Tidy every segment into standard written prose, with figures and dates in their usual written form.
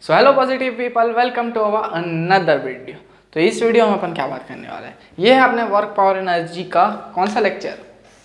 So hello positive people, welcome to our another video. तो इस video में अपन क्या बात करने वाले हैं, ये है अपने वर्क पावर एनर्जी का कौन सा लेक्चर,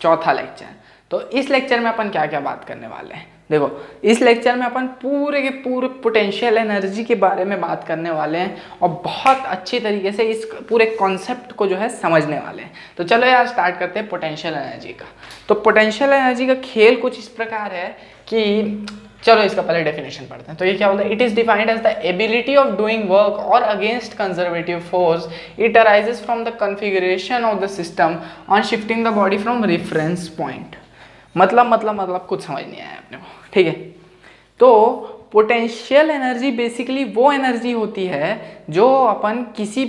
चौथा लेक्चर। तो इस लेक्चर में अपन क्या क्या बात करने वाले हैं, देखो इस लेक्चर में अपन पूरे के पूरे पोटेंशियल एनर्जी के बारे में बात करने वाले हैं और बहुत अच्छी तरीके से इस पूरे कॉन्सेप्ट को जो है समझने वाले हैं। तो चलो यार स्टार्ट करते हैं पोटेंशियल एनर्जी का। तो पोटेंशियल एनर्जी का खेल कुछ इस प्रकार है कि चलो इसका पहले डेफिनेशन पढ़ते हैं। तो ये क्या बोलते हैं, it is defined as the ability of doing work और against conservative force. It arises from the configuration of the system on shifting the body from reference point. मतलब कुछ समझ नहीं आया अपने को, ठीक है। तो पोटेंशियल एनर्जी बेसिकली वो एनर्जी होती है जो अपन किसी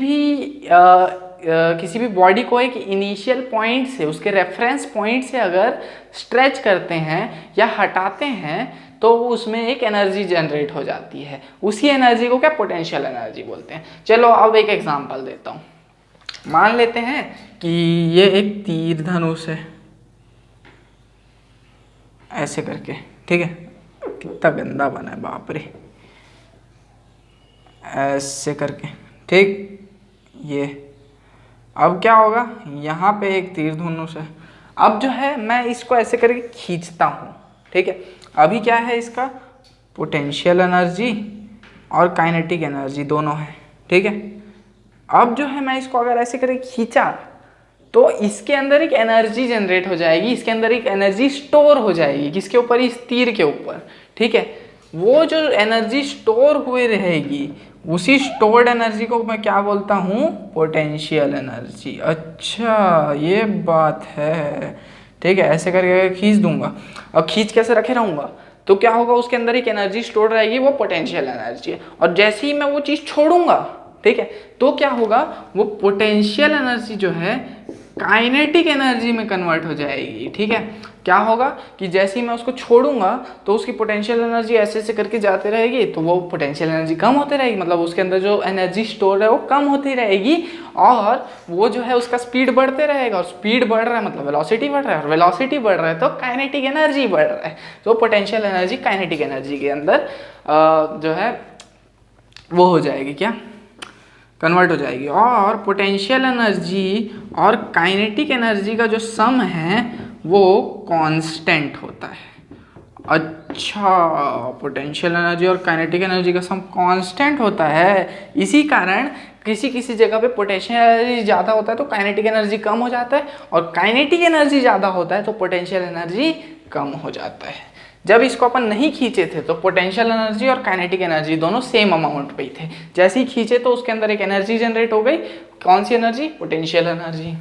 भी बॉडी को एक इनिशियल पॉइंट से, उसके रेफरेंस पॉइंट से अगर स्ट्रेच करते हैं या हटाते हैं तो उसमें एक एनर्जी जनरेट हो जाती है। उसी एनर्जी को क्या पोटेंशियल एनर्जी बोलते हैं। चलो अब एक एग्जांपल देता हूँ। मान लेते हैं कि ये एक तीर धनुष है, ऐसे करके, ठीक है। कितना गंदा बना है, बाप रे, ऐसे करके, ठीक। ये अब क्या होगा, यहाँ पे एक तीर धनुष है। अब जो है मैं इसको ऐसे करके खींचता हूँ, ठीक है। अभी क्या है, इसका पोटेंशियल एनर्जी और काइनेटिक एनर्जी दोनों है, ठीक है। अब जो है मैं इसको अगर ऐसे करके खींचा तो इसके अंदर एक एनर्जी जनरेट हो जाएगी, इसके अंदर एक एनर्जी स्टोर हो जाएगी। किसके ऊपर, इस तीर के ऊपर, ठीक है। वो जो एनर्जी स्टोर हुई रहेगी, उसी स्टोर्ड एनर्जी को मैं क्या बोलता हूँ, पोटेंशियल एनर्जी। अच्छा ये बात है, ठीक है। ऐसे करके खींच दूंगा और खींच कैसे रखे रहूँगा तो क्या होगा, उसके अंदर एक एनर्जी स्टोर रहेगी, वो पोटेंशियल एनर्जी है। और जैसे ही मैं वो चीज़ छोड़ूंगा, ठीक है, तो क्या होगा, वो पोटेंशियल एनर्जी जो है काइनेटिक एनर्जी में कन्वर्ट हो जाएगी, ठीक है। क्या होगा कि जैसे ही मैं उसको छोड़ूंगा तो उसकी पोटेंशियल एनर्जी ऐसे ऐसे करके जाती रहेगी, तो वो पोटेंशियल एनर्जी कम होती रहेगी, मतलब उसके अंदर जो एनर्जी स्टोर है वो कम होती रहेगी और वो जो है उसका स्पीड बढ़ते रहेगा। और स्पीड बढ़ रहा है मतलब वेलोसिटी बढ़ रहा है, और वेलोसिटी बढ़ रहा है तो काइनेटिक एनर्जी बढ़ रहा है। तो पोटेंशियल एनर्जी काइनेटिक एनर्जी के अंदर जो है वो हो जाएगी, क्या, कन्वर्ट हो जाएगी। और पोटेंशियल एनर्जी और काइनेटिक एनर्जी का जो सम है वो कांस्टेंट होता है। अच्छा, पोटेंशियल एनर्जी और काइनेटिक एनर्जी का सम कांस्टेंट होता है। इसी कारण किसी जगह पे पोटेंशियल एनर्जी ज़्यादा होता है तो काइनेटिक एनर्जी कम हो जाता है, और काइनेटिक एनर्जी ज़्यादा होता है तो पोटेंशियल एनर्जी कम हो जाता है। जब इसको अपन नहीं खींचे थे तो पोटेंशियल एनर्जी और काइनेटिक एनर्जी दोनों सेम अमाउंट पे ही थे। जैसे ही खींचे तो उसके अंदर एक एनर्जी जनरेट हो गई, कौन सी एनर्जी, पोटेंशियल एनर्जी।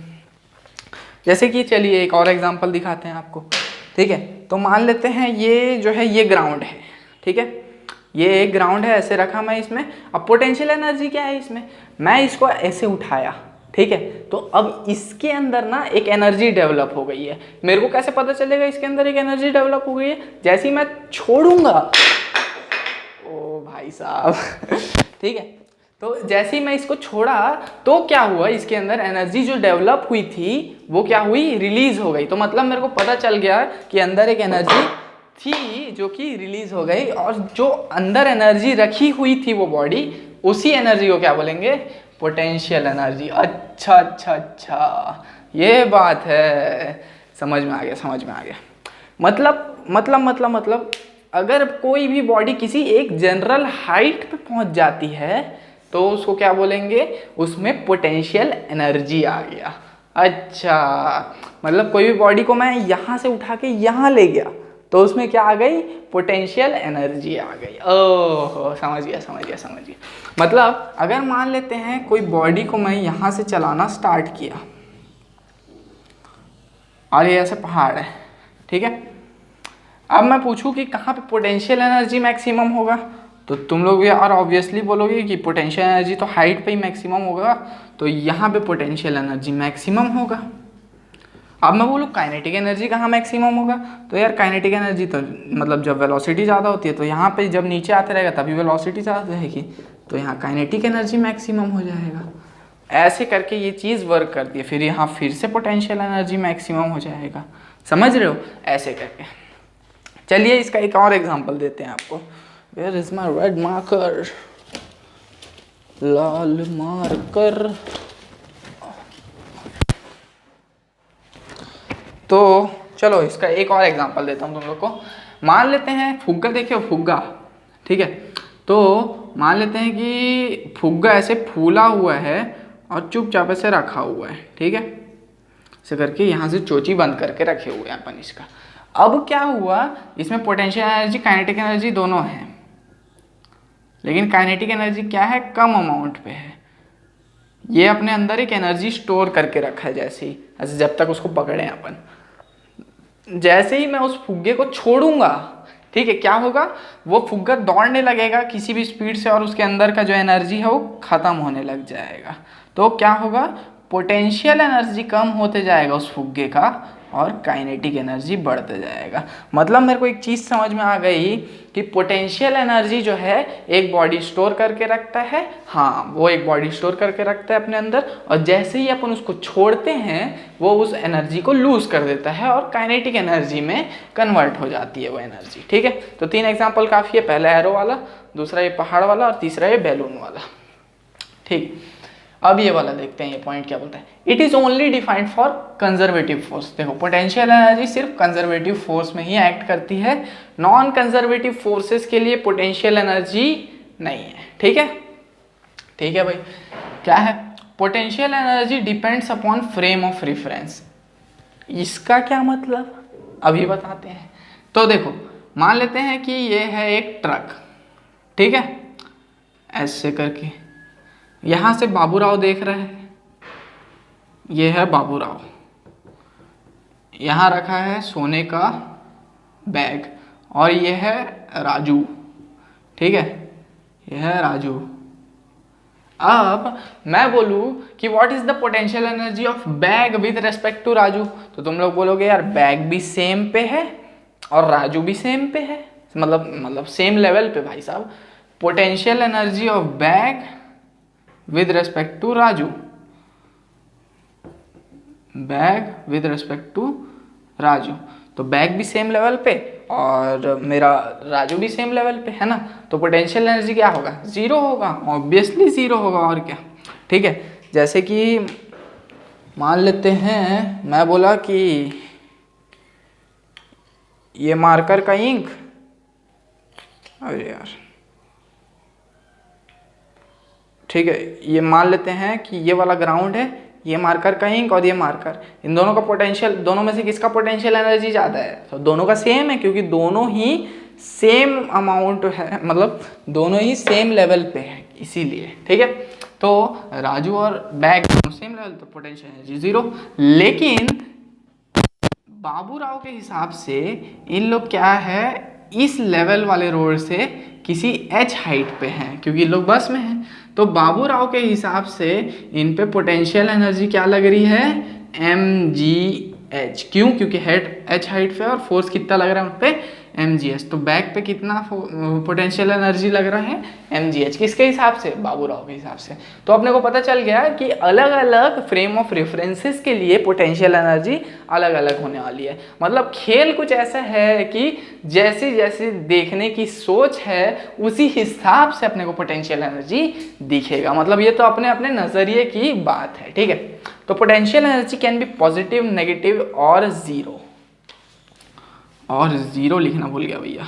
जैसे कि चलिए एक और एग्जांपल दिखाते हैं आपको, ठीक है। तो मान लेते हैं ये जो है ये ग्राउंड है, ठीक है। ये एक ग्राउंड है, ऐसे रखा मैं इसमें। अब पोटेंशियल एनर्जी क्या है इसमें, मैं इसको ऐसे उठाया, ठीक है। तो अब इसके अंदर ना एक एनर्जी डेवलप हो गई है। मेरे को कैसे पता चलेगा इसके अंदर एक एनर्जी डेवलप हो गई है, जैसे ही मैं छोड़ूंगा, ओ भाई साहब ठीक है। तो जैसे ही मैं इसको छोड़ा तो क्या हुआ, इसके अंदर एनर्जी जो डेवलप हुई थी वो क्या हुई, रिलीज हो गई। तो मतलब मेरे को पता चल गया कि अंदर एक एनर्जी थी जो कि रिलीज हो गई, और जो अंदर एनर्जी रखी हुई थी वो बॉडी, उसी एनर्जी को क्या बोलेंगे, पोटेंशियल एनर्जी। अच्छा अच्छा अच्छा, ये बात है, समझ में आ गया। मतलब अगर कोई भी बॉडी किसी एक जनरल हाइट पे पहुंच जाती है तो उसको क्या बोलेंगे, उसमें पोटेंशियल एनर्जी आ गया। अच्छा, मतलब कोई भी बॉडी को मैं यहाँ से उठा के यहाँ ले गया तो उसमें क्या आ गई, पोटेंशियल एनर्जी आ गई। ओह समझ गया। मतलब अगर मान लेते हैं कोई बॉडी को मैं यहाँ से चलाना स्टार्ट किया और ये ऐसे पहाड़ है, ठीक है। अब मैं पूछूं कि कहाँ पे पोटेंशियल एनर्जी मैक्सिमम होगा, तो तुम लोग यार ऑब्वियसली बोलोगे कि पोटेंशियल एनर्जी तो हाइट पे ही मैक्सिमम होगा, तो यहाँ पे पोटेंशियल एनर्जी मैक्सिमम होगा। अब मैं बोलूँ काइनेटिक एनर्जी कहाँ मैक्सिमम होगा, तो यार काइनेटिक एनर्जी तो मतलब जब वेलोसिटी ज़्यादा होती है तो यहाँ पे जब नीचे आते रहेगा तभी वेलोसिटी ज़्यादा रहेगी, तो यहाँ काइनेटिक एनर्जी मैक्सिमम हो जाएगा। ऐसे करके ये चीज़ वर्क करती है। फिर यहाँ फिर से पोटेंशियल एनर्जी मैक्सिमम हो जाएगा, समझ रहे हो, ऐसे करके। चलिए इसका एक और एग्जांपल देते हैं आपको। Where is my red marker, लाल मार्कर। तो चलो इसका एक और एग्जांपल देता हूँ तुम लोग को। मान लेते हैं फुग्गा, देखिए फुग्गा, ठीक है। तो मान लेते हैं कि फुग्गा ऐसे फूला हुआ है और चुपचाप ऐसे रखा हुआ है, ठीक है। ऐसे करके यहाँ से चोची बंद करके रखे हुए हैं अपन इसका। अब क्या हुआ, इसमें पोटेंशियल एनर्जी काइनेटिक एनर्जी दोनों है, लेकिन काइनेटिक एनर्जी क्या है, कम अमाउंट पे है। ये अपने अंदर एक एनर्जी स्टोर करके रखा है, जैसे ही ऐसे जब तक उसको पकड़े अपन। जैसे ही मैं उस फुग्गे को छोड़ूंगा, ठीक है, क्या होगा, वो फुग्गा दौड़ने लगेगा किसी भी स्पीड से और उसके अंदर का जो एनर्जी है वो खत्म होने लग जाएगा। तो क्या होगा, पोटेंशियल एनर्जी कम होते जाएगा उस फुग्गे का और काइनेटिक एनर्जी बढ़ते जाएगा। मतलब मेरे को एक चीज़ समझ में आ गई कि पोटेंशियल एनर्जी जो है एक बॉडी स्टोर करके रखता है, हाँ वो एक बॉडी स्टोर करके रखता है अपने अंदर, और जैसे ही अपन उसको छोड़ते हैं वो उस एनर्जी को लूज कर देता है और काइनेटिक एनर्जी में कन्वर्ट हो जाती है वो एनर्जी, ठीक है। तो 3 एग्जाम्पल काफ़ी है, पहला एरो वाला, दूसरा ये पहाड़ वाला और तीसरा ये बैलून वाला, ठीक। अब ये वाला देखते हैं, ये पॉइंट क्या बोलता है। It is only defined for conservative force. देखो पोटेंशियल एनर्जी सिर्फ कंजर्वेटिव फोर्स में ही एक्ट करती है, नॉन कंजर्वेटिव फोर्सेस के लिए पोटेंशियल एनर्जी नहीं है, ठीक है। ठीक है भाई, क्या है, potential energy depends upon frame of reference. इसका क्या मतलब, अभी बताते हैं। तो देखो मान लेते हैं कि ये है एक ट्रक, ठीक है, ऐसे करके यहां से बाबूराव देख रहे हैं, ये है बाबूराव, यहां रखा है सोने का बैग और ये है राजू, ठीक है, ये है राजू। अब मैं बोलूं कि what is the potential energy of bag with respect to Raju, तो तुम लोग बोलोगे यार बैग भी सेम पे है और राजू भी सेम पे है, मतलब सेम लेवल पे भाई साहब। Potential energy of bag with respect to Raju, bag with respect to Raju, तो बैग भी सेम लेवल पे और मेरा राजू भी सेम लेवल पे है ना, तो पोटेंशियल एनर्जी क्या होगा, जीरो होगा, ऑब्वियसली जीरो होगा, और क्या, ठीक है। जैसे कि मान लेते हैं मैं बोला कि ये मार्कर का इंक, अरे यार, ठीक है, ये मान लेते हैं कि ये वाला ग्राउंड है, ये मार्कर का इंक और ये मार्कर, इन दोनों का पोटेंशियल, दोनों में से किसका पोटेंशियल एनर्जी ज़्यादा है, तो दोनों का सेम है, क्योंकि दोनों ही सेम अमाउंट है, मतलब दोनों ही सेम लेवल पे है, इसीलिए, ठीक है। तो राजू और बैग दोनों सेम लेवल, तो पोटेंशियल एनर्जी जीरो। लेकिन बाबूराव के हिसाब से इन लोग क्या है, इस लेवल वाले रोड से किसी एच हाइट पे हैं, क्योंकि लोग बस में हैं, तो बाबूराव के हिसाब से इन पे पोटेंशियल एनर्जी क्या लग रही है, mgh। क्यों, क्योंकि हेड एच हाइट पे और फोर्स कितना लग रहा है उन पे, mgh। तो बैक पे कितना पोटेंशियल एनर्जी लग रहा है, mgh। किसके हिसाब से, बाबूराव के हिसाब से। तो अपने को पता चल गया कि अलग अलग फ्रेम ऑफ रेफरेंसेस के लिए पोटेंशियल एनर्जी अलग अलग होने वाली है। मतलब खेल कुछ ऐसा है कि जैसे जैसे देखने की सोच है उसी हिसाब से अपने को पोटेंशियल एनर्जी दिखेगा। मतलब ये तो अपने अपने नज़रिए की बात है, ठीक है। तो potential energy can be positive, negative और जीरो। और जीरो लिखना भूल गया भैया।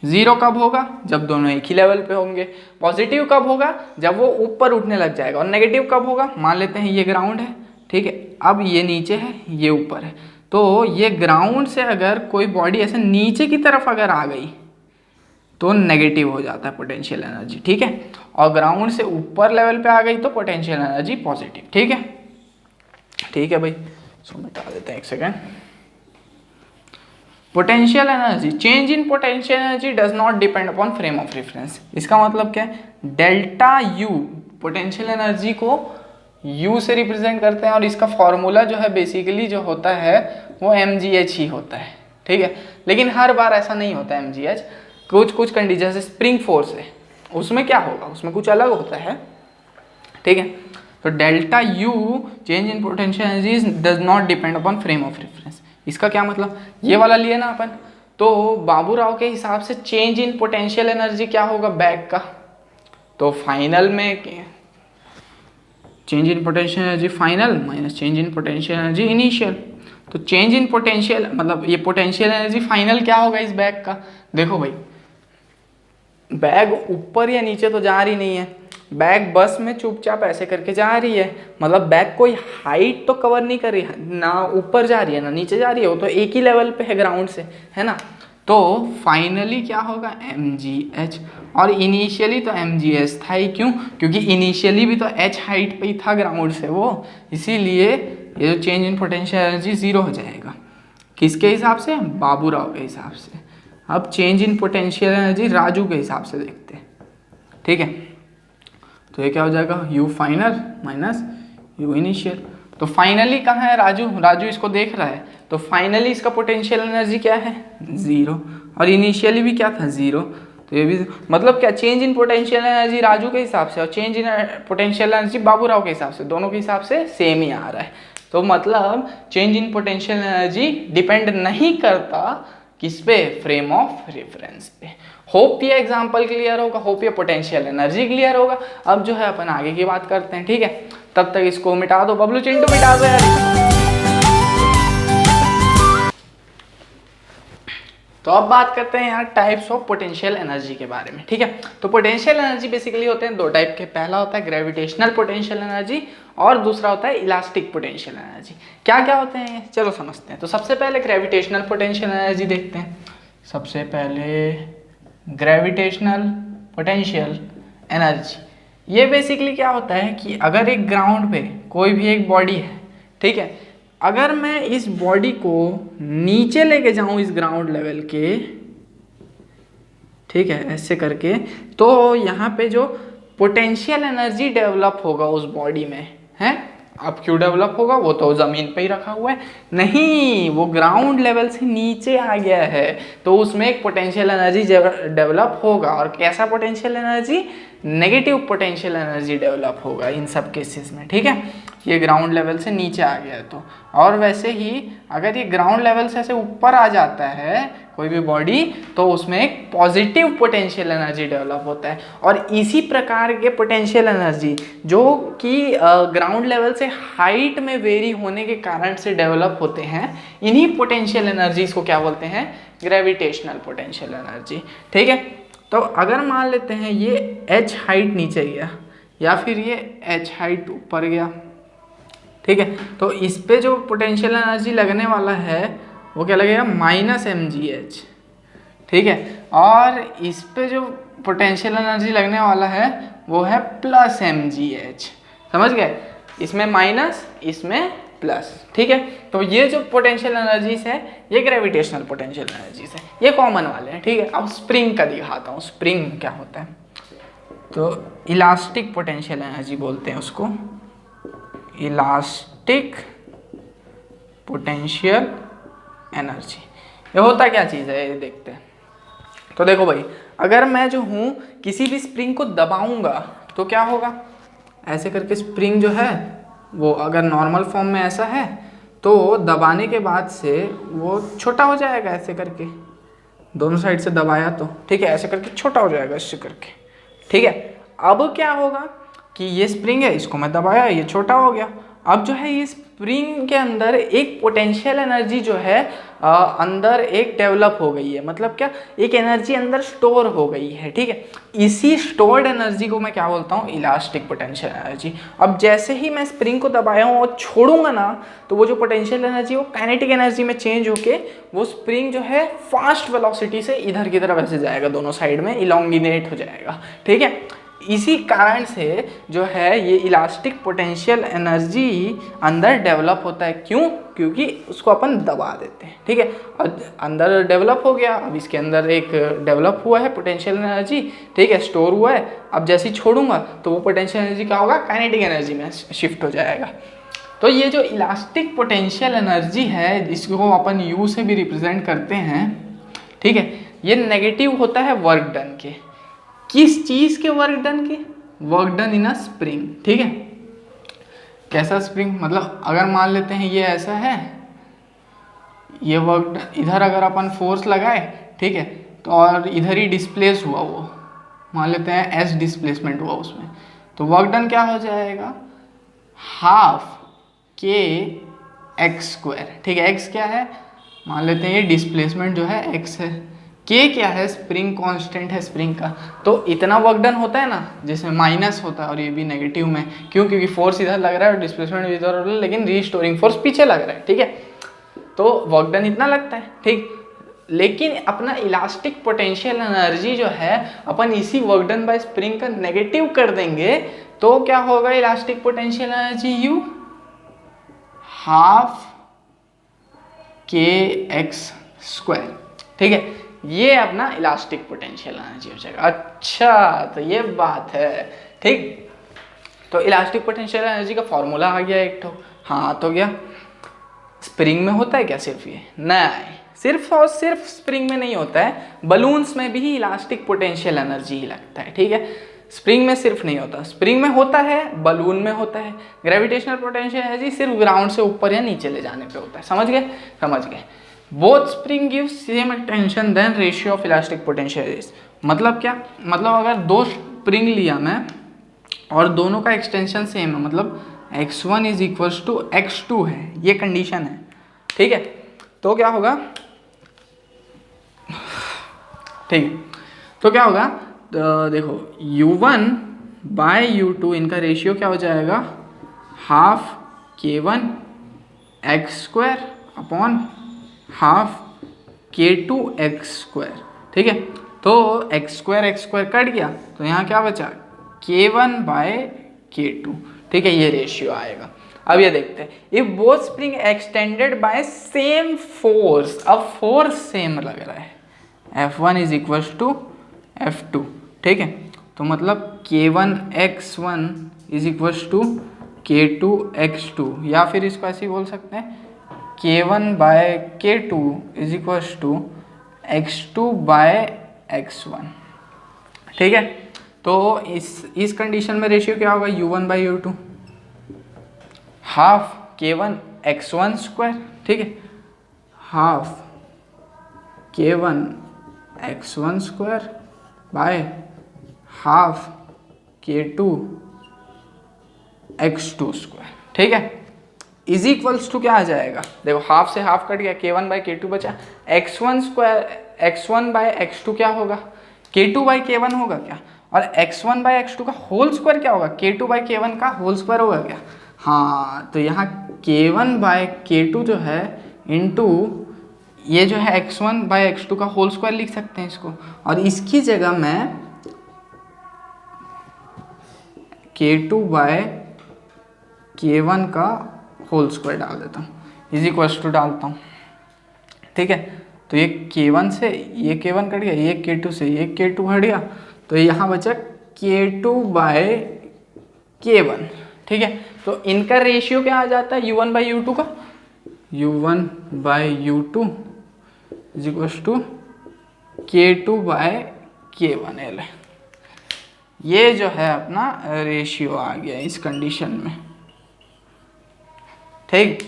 जीरो कब होगा, जब दोनों एक ही लेवल पे होंगे। पॉजिटिव कब होगा, जब वो ऊपर उठने लग जाएगा। और नेगेटिव कब होगा, मान लेते हैं ये ग्राउंड है, ठीक है, अब ये नीचे है, ये ऊपर है, तो ये ग्राउंड से अगर कोई बॉडी ऐसे नीचे की तरफ अगर आ गई तो नेगेटिव हो जाता है पोटेंशियल एनर्जी, ठीक है। और ग्राउंड से ऊपर लेवल पे आ गई तो पोटेंशियल एनर्जी पॉजिटिव, ठीक है। ठीक है भाई, सो मिटा देते हैं एक second. Potential energy, change in potential energy does not depend upon frame of reference. इसका मतलब क्या है, डेल्टा यू, पोटेंशियल एनर्जी को यू से रिप्रेजेंट करते हैं और इसका फॉर्मूला जो है बेसिकली जो होता है वो mgh ही होता है, ठीक है। लेकिन हर बार ऐसा नहीं होता है mgh, कुछ कंडीशन, जैसे स्प्रिंग फोर्स है उसमें क्या होगा, उसमें कुछ अलग होता है, ठीक है। तो delta U change in potential energy does not depend upon frame of reference. इसका क्या मतलब, ये वाला लिए ना अपन, तो बाबूराव के हिसाब से चेंज इन पोटेंशियल एनर्जी क्या होगा बैक का, तो फाइनल में change in potential energy final minus change in potential energy initial. तो चेंज इन पोटेंशियल मतलब ये पोटेंशियल एनर्जी फाइनल क्या होगा इस बैग का, देखो भाई बैग ऊपर या नीचे तो जा रही नहीं है, बैग बस में चुपचाप ऐसे करके जा रही है, मतलब बैग कोई हाइट तो कवर नहीं कर रही है, ना ऊपर जा रही है ना नीचे जा रही है, वो तो एक ही लेवल पे है ग्राउंड से, है ना। तो फाइनली क्या होगा mgh, और इनिशियली तो mgs था ही, क्यों, क्योंकि इनिशियली भी तो h हाइट पे ही था ग्राउंड से वो, इसीलिए ये जो चेंज इन पोटेंशियल एनर्जी 0 हो जाएगा। किसके हिसाब से, बाबूराव के हिसाब से। अब change in potential energy Raju के हिसाब से देखते हैं, ठीक है। तो ये क्या हो जाएगा, u final minus u initial. तो फाइनली कहाँ है राजू, राजू इसको देख रहा है, तो फाइनली इसका पोटेंशियल एनर्जी क्या है 0, और इनिशियली भी क्या था 0। तो ये भी मतलब क्या, change in potential energy Raju के हिसाब से और change in potential energy Baburao के हिसाब से, दोनों के हिसाब से सेम ही आ रहा है। तो मतलब change in potential energy depend नहीं करता किस पे, फ्रेम ऑफ रेफरेंस पे। होप ये एग्जांपल क्लियर होगा, होप ये पोटेंशियल एनर्जी क्लियर होगा। अब जो है अपन आगे की बात करते हैं, ठीक है। तब तक इसको मिटा दो, बबलू चिंटू मिटा दो यार। तो अब बात करते हैं यार टाइप्स ऑफ पोटेंशियल एनर्जी के बारे में, ठीक है। तो पोटेंशियल एनर्जी बेसिकली होते हैं दो टाइप के, पहला होता है ग्रेविटेशनल पोटेंशियल एनर्जी और दूसरा होता है इलास्टिक पोटेंशियल एनर्जी। क्या क्या होते हैं चलो समझते हैं। तो सबसे पहले ग्रेविटेशनल पोटेंशियल एनर्जी देखते हैं। सबसे पहले ग्रेविटेशनल पोटेंशियल एनर्जी, ये बेसिकली क्या होता है कि अगर एक ग्राउंड पे कोई भी एक बॉडी है, ठीक है, अगर मैं इस बॉडी को नीचे लेके जाऊं इस ग्राउंड लेवल के, ठीक है, ऐसे करके, तो यहाँ पे जो पोटेंशियल एनर्जी डेवलप होगा उस बॉडी में है, अब क्यों डेवलप होगा, वो तो ज़मीन पे ही रखा हुआ है, नहीं वो ग्राउंड लेवल से नीचे आ गया है, तो उसमें एक पोटेंशियल एनर्जी डेवलप होगा। और कैसा potential energy, negative potential energy develop होगा इन सब केसेस में, ठीक है। ये ग्राउंड लेवल से नीचे आ गया है तो, और वैसे ही अगर ये ग्राउंड लेवल से ऐसे ऊपर आ जाता है कोई भी बॉडी, तो उसमें एक पॉजिटिव पोटेंशियल एनर्जी डेवलप होता है। और इसी प्रकार के पोटेंशियल एनर्जी जो कि ग्राउंड लेवल से हाइट में वेरी होने के कारण से डेवलप होते हैं, इन्हीं पोटेंशियल एनर्जीज को क्या बोलते हैं, ग्रेविटेशनल पोटेंशियल एनर्जी, ठीक है। तो अगर मान लेते हैं ये h हाइट नीचे गया या फिर ये h हाइट ऊपर गया, ठीक है, तो इस पे जो पोटेंशियल एनर्जी लगने वाला है वो क्या लगेगा, -mgh, ठीक है। और इस पे जो पोटेंशियल एनर्जी लगने वाला है वो है +mgh, समझ गए, इसमें माइनस इसमें प्लस, ठीक है। तो ये जो पोटेंशियल एनर्जीज है ये ग्रेविटेशनल पोटेंशियल एनर्जीज है, ये कॉमन वाले हैं, ठीक है। अब स्प्रिंग का दिखाता हूँ, स्प्रिंग क्या होता है, तो इलास्टिक पोटेंशियल एनर्जी बोलते हैं उसको, इलास्टिक पोटेंशियल एनर्जी। ये होता क्या चीज़ है ये देखते हैं। तो देखो भाई, अगर मैं जो हूँ किसी भी स्प्रिंग को दबाऊंगा तो क्या होगा, ऐसे करके स्प्रिंग जो है वो अगर नॉर्मल फॉर्म में ऐसा है तो दबाने के बाद से वो छोटा हो जाएगा, ऐसे करके दोनों साइड से दबाया तो, ठीक है, ऐसे करके छोटा हो जाएगा इससे करके, ठीक है। अब क्या होगा कि ये स्प्रिंग है, इसको मैं दबाया, ये छोटा हो गया। अब जो है ये स्प्रिंग के अंदर एक पोटेंशियल एनर्जी जो है अंदर एक डेवलप हो गई है, मतलब क्या, एक एनर्जी अंदर स्टोर हो गई है, ठीक है। इसी स्टोर्ड एनर्जी को मैं क्या बोलता हूँ, इलास्टिक पोटेंशियल एनर्जी। अब जैसे ही मैं स्प्रिंग को दबाया हूँ और छोड़ूंगा ना, तो वो जो पोटेंशियल एनर्जी वो काइनेटिक एनर्जी में चेंज होके वो स्प्रिंग जो है फास्ट वेलोसिटी से इधर की तरफ ऐसे जाएगा, दोनों साइड में इलोंगिनेट हो जाएगा, ठीक है। इसी कारण से जो है ये इलास्टिक पोटेंशियल एनर्जी अंदर डेवलप होता है, क्यों, क्योंकि उसको अपन दबा देते हैं, ठीक है। और अंदर डेवलप हो गया, अब इसके अंदर एक डेवलप हुआ है पोटेंशियल एनर्जी, ठीक है, स्टोर हुआ है। अब जैसे ही छोड़ूंगा तो वो पोटेंशियल एनर्जी क्या होगा, काइनेटिक एनर्जी में शिफ्ट हो जाएगा। तो ये जो इलास्टिक पोटेंशियल एनर्जी है इसको अपन यू से भी रिप्रेजेंट करते हैं, ठीक है। ये नेगेटिव होता है वर्क डन के, किस चीज के वर्क डन के, work done in a spring, ठीक है। कैसा स्प्रिंग, मतलब अगर मान लेते हैं ये ऐसा है, ये वर्क इधर अगर अपन फोर्स लगाए, ठीक है, तो और इधर ही डिस्प्लेस हुआ, वो मान लेते हैं एस डिस्प्लेसमेंट हुआ उसमें, तो वर्क डन क्या हो जाएगा, हाफ के एक्स स्क्वायर, ठीक है। एक्स क्या है, मान लेते हैं ये डिस्प्लेसमेंट जो है एक्स है, के क्या है, स्प्रिंग कांस्टेंट है स्प्रिंग का, तो इतना वर्क डन होता है ना, जिसमें माइनस होता है और ये भी नेगेटिव में, क्यों, क्योंकि फोर्स इधर लग रहा है और डिस्प्लेसमेंट इधर हो रहा है, लेकिन रीस्टोरिंग फोर्स पीछे लग रहा है, ठीक है, तो वर्क डन इतना लगता है, ठीक। लेकिन अपना इलास्टिक पोटेंशियल एनर्जी जो है अपन इसी वर्क डन बाय स्प्रिंग का नेगेटिव कर देंगे, तो क्या होगा, elastic potential energy you half K X square, ठीक है, ये अपना इलास्टिक पोटेंशियल एनर्जी हो जाएगा। अच्छा, तो ये बात है, ठीक। तो इलास्टिक पोटेंशियल एनर्जी का फॉर्मूला आ गया एक तो, हाँ तो गया। स्प्रिंग में होता है क्या सिर्फ ये, नहीं, सिर्फ और सिर्फ स्प्रिंग में नहीं होता है, बलून्स में भी इलास्टिक पोटेंशियल एनर्जी ही लगता है, ठीक है, स्प्रिंग में सिर्फ नहीं होता। स्प्रिंग में होता है, बलून में होता है। ग्रेविटेशनल पोटेंशियल एनर्जी सिर्फ ग्राउंड से ऊपर या नीचे ले जाने पे होता है, समझ गए, समझ गए। Both spring give same extension then ratio of elastic potential, मतलब क्या, मतलब अगर दो स्प्रिंग लिया मैं और दोनों का एक्सटेंशन सेम है, मतलब x1 is equals to x2 है, ये कंडीशन है, ठीक है, तो क्या होगा, ठीक, तो क्या होगा, तो देखो u1 बाय u2 इनका रेशियो क्या हो जाएगा, half k1 x square upon half k2 x square, ठीक है, तो एक्स स्क्वायर कट गया, तो यहाँ क्या बचा, k1 बाय k2, ठीक है, ये रेशियो आएगा। अब ये देखते हैं, if both spring extended by same force, अब फोर्स सेम लग रहा है, F1 is equals to F2, ठीक है, तो मतलब K1 x1 is equals to K2 x2, या फिर इसको ऐसे ही बोल सकते हैं, K1 by K2 is equals to x2 by x1, ठीक है। तो इस कंडीशन में रेशियो क्या होगा, u1 by u2 half k1 x1 square, ठीक है, half k1 x1 square by half k2 x2 square, ठीक है, इज इक्वल्स टू क्या आ जाएगा, देखो हाफ से हाफ कट गया, k1 बाई k2 बचा, x1 square x1 by x2 क्या होगा, k2 बाई k1 होगा क्या, और x1 बाई x2 का होल स्क्वायर क्या होगा, k2 बाई k1 का होल स्क्वायर होगा क्या, हाँ, तो यहाँ k1 बाई k2 जो है इनटू ये जो है x1 बाई x2 का होल स्क्वायर लिख सकते हैं इसको, और इसकी जगह मैं k2 बाय k1 का होल स्क्वायर डाल देता हूँ, इज इक्वल्स टू डालता हूँ, ठीक है, तो ये k1 से ये k1 कट गया, ये k2 से ये k2 हट गया, तो यहाँ बचा k2 बाय k1, ठीक है, तो इनका रेशियो क्या आ जाता है, u1 बाई u2 का, u1 by u2 is equals to k2 by k1 L, ये जो है अपना रेशियो आ गया इस कंडीशन में, ठीक।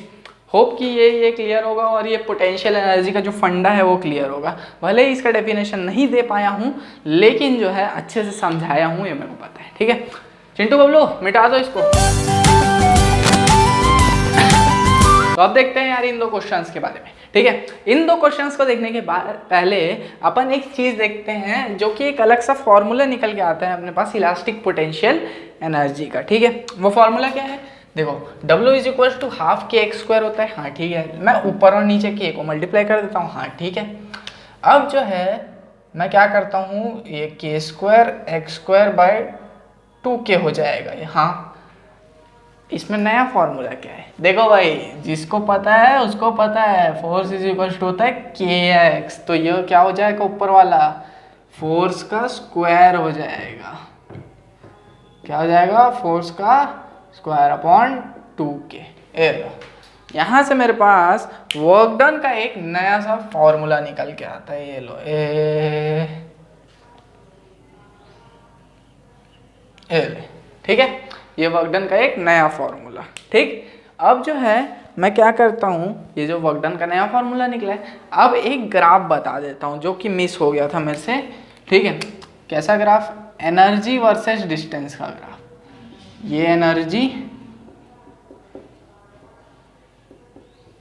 होप कि ये क्लियर होगा और ये पोटेंशियल एनर्जी का जो फंडा है वो क्लियर होगा। भले ही इसका डेफिनेशन नहीं दे पाया हूँ, लेकिन जो है अच्छे से समझाया हूँ, ये मेरे को पता है, ठीक है। चिंटू बबलू मिटा दो इसको। तो अब देखते हैं यार इन दो क्वेश्चंस के बारे में, ठीक है। इन दो क्वेश्चंस को देखने के बाद पहले अपन एक चीज देखते हैं, जो कि एक अलग सा फॉर्मूला निकल के आता है अपने पास इलास्टिक पोटेंशियल एनर्जी का, ठीक है। वो फॉर्मूला क्या है, देखो W is equal to half K X square होता है, हाँ ठीक है, मैं ऊपर और नीचे के को मल्टीप्लाई कर देता हूँ, हाँ ठीक है। अब जो है मैं क्या करता हूँ, ये के square x square by 2k हो जाएगा ये, हाँ। इसमें नया फॉर्मूला क्या है, देखो भाई, जिसको पता है उसको पता है, फोर्स इज इक्वल टू होता है के एक्स, तो ये क्या हो जाएगा, ऊपर वाला फोर्स का स्क्वायर हो जाएगा, क्या हो जाएगा, फोर्स का स्क्वायर अपॉन 2k। यहाँ से मेरे पास वर्क डन का एक नया सा फॉर्मूला निकल के आता है, ये लो ठीक है, ये वर्क डन का एक नया फॉर्मूला, ठीक। अब जो है मैं क्या करता हूँ, ये जो वर्क डन का नया फॉर्मूला निकला है, अब एक ग्राफ बता देता हूँ जो कि मिस हो गया था मेरे से। ठीक है, कैसा ग्राफ? एनर्जी वर्सेस डिस्टेंस का ग्राफ। ये एनर्जी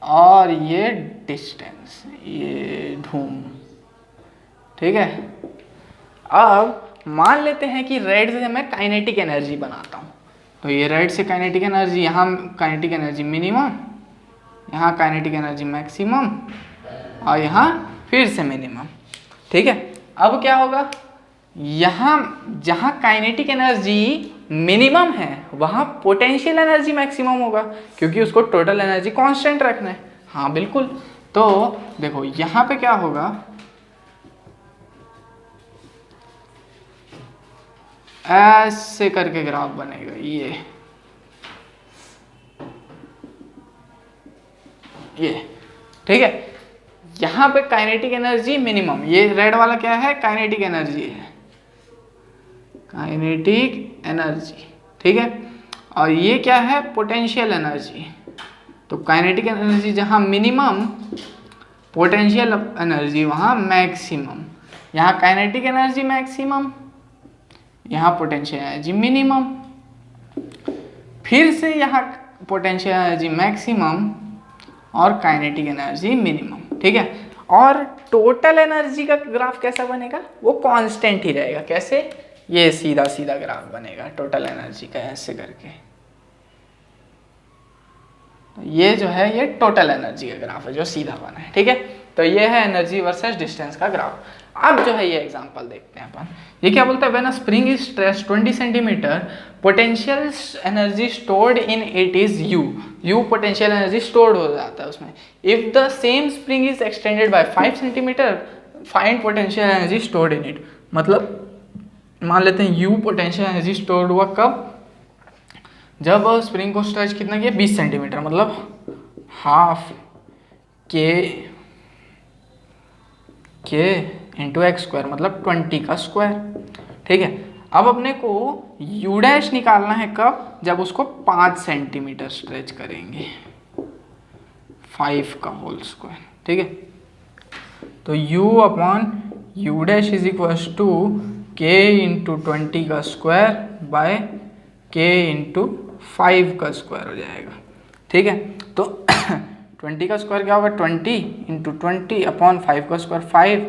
और ये डिस्टेंस, ये धूम। ठीक है, अब मान लेते हैं कि रेड से मैं काइनेटिक एनर्जी बनाता हूँ, तो ये रेड से काइनेटिक एनर्जी, यहाँ काइनेटिक एनर्जी मिनिमम, यहाँ काइनेटिक एनर्जी मैक्सिमम, और यहाँ फिर से मिनिमम। ठीक है, अब क्या होगा, यहाँ जहाँ काइनेटिक एनर्जी मिनिमम है वहाँ पोटेंशियल एनर्जी मैक्सिमम होगा, क्योंकि उसको टोटल एनर्जी कांस्टेंट रखना है। हाँ बिल्कुल, तो देखो यहाँ पे क्या होगा, ऐसे करके ग्राफ बनेगा ये। ठीक है, यहाँ पे काइनेटिक एनर्जी मिनिमम, ये रेड वाला क्या है, काइनेटिक एनर्जी है, काइनेटिक एनर्जी। ठीक है, और ये क्या है, पोटेंशियल एनर्जी। तो काइनेटिक एनर्जी जहाँ मिनिमम, पोटेंशियल एनर्जी वहाँ मैक्सिमम। यहाँ काइनेटिक एनर्जी मैक्सिमम, यहाँ पोटेंशियल एनर्जी मिनिमम, फिर से यहाँ पोटेंशियल एनर्जी मैक्सिमम और काइनेटिक एनर्जी मिनिमम। ठीक है, और टोटल एनर्जी का ग्राफ कैसा बनेगा, वो कांस्टेंट ही रहेगा। कैसे? ये सीधा सीधा ग्राफ बनेगा टोटल एनर्जी का, ऐसे करके। ये जो है ये टोटल एनर्जी का ग्राफ है जो सीधा बना है। ठीक है, तो ये है एनर्जी वर्सेस डिस्टेंस का ग्राफ। अब जो है ये एग्जांपल देखते हैं अपन। ये क्या बोलता है, when a spring is stretched 20 centimetre, potential energy stored in it is you potential energy stored हो जाता है उसमें। If the same spring is extended by 5 centimetre, find potential energy stored in it. मतलब मान लेते हैं यू पोटेंशियल एनर्जी स्टोर्ड हुआ कब, जब स्प्रिंग को स्ट्रेच कितना किया, 20 सेंटीमीटर, मतलब हाफ के इंटू एक्स स्क्वायर, मतलब 20 का स्क्वायर। ठीक है, अब अपने को यू डैश निकालना है कब, जब उसको 5 सेंटीमीटर स्ट्रेच करेंगे, 5 का होल स्क्वायर। ठीक है, तो u upon U dash is equal to K into 20 का स्क्वायर बाय के इंटू 5 का स्क्वायर हो जाएगा। ठीक है, तो 20 का स्क्वायर क्या होगा, 20 इंटू 20 अपॉन 5 का स्क्वायर 5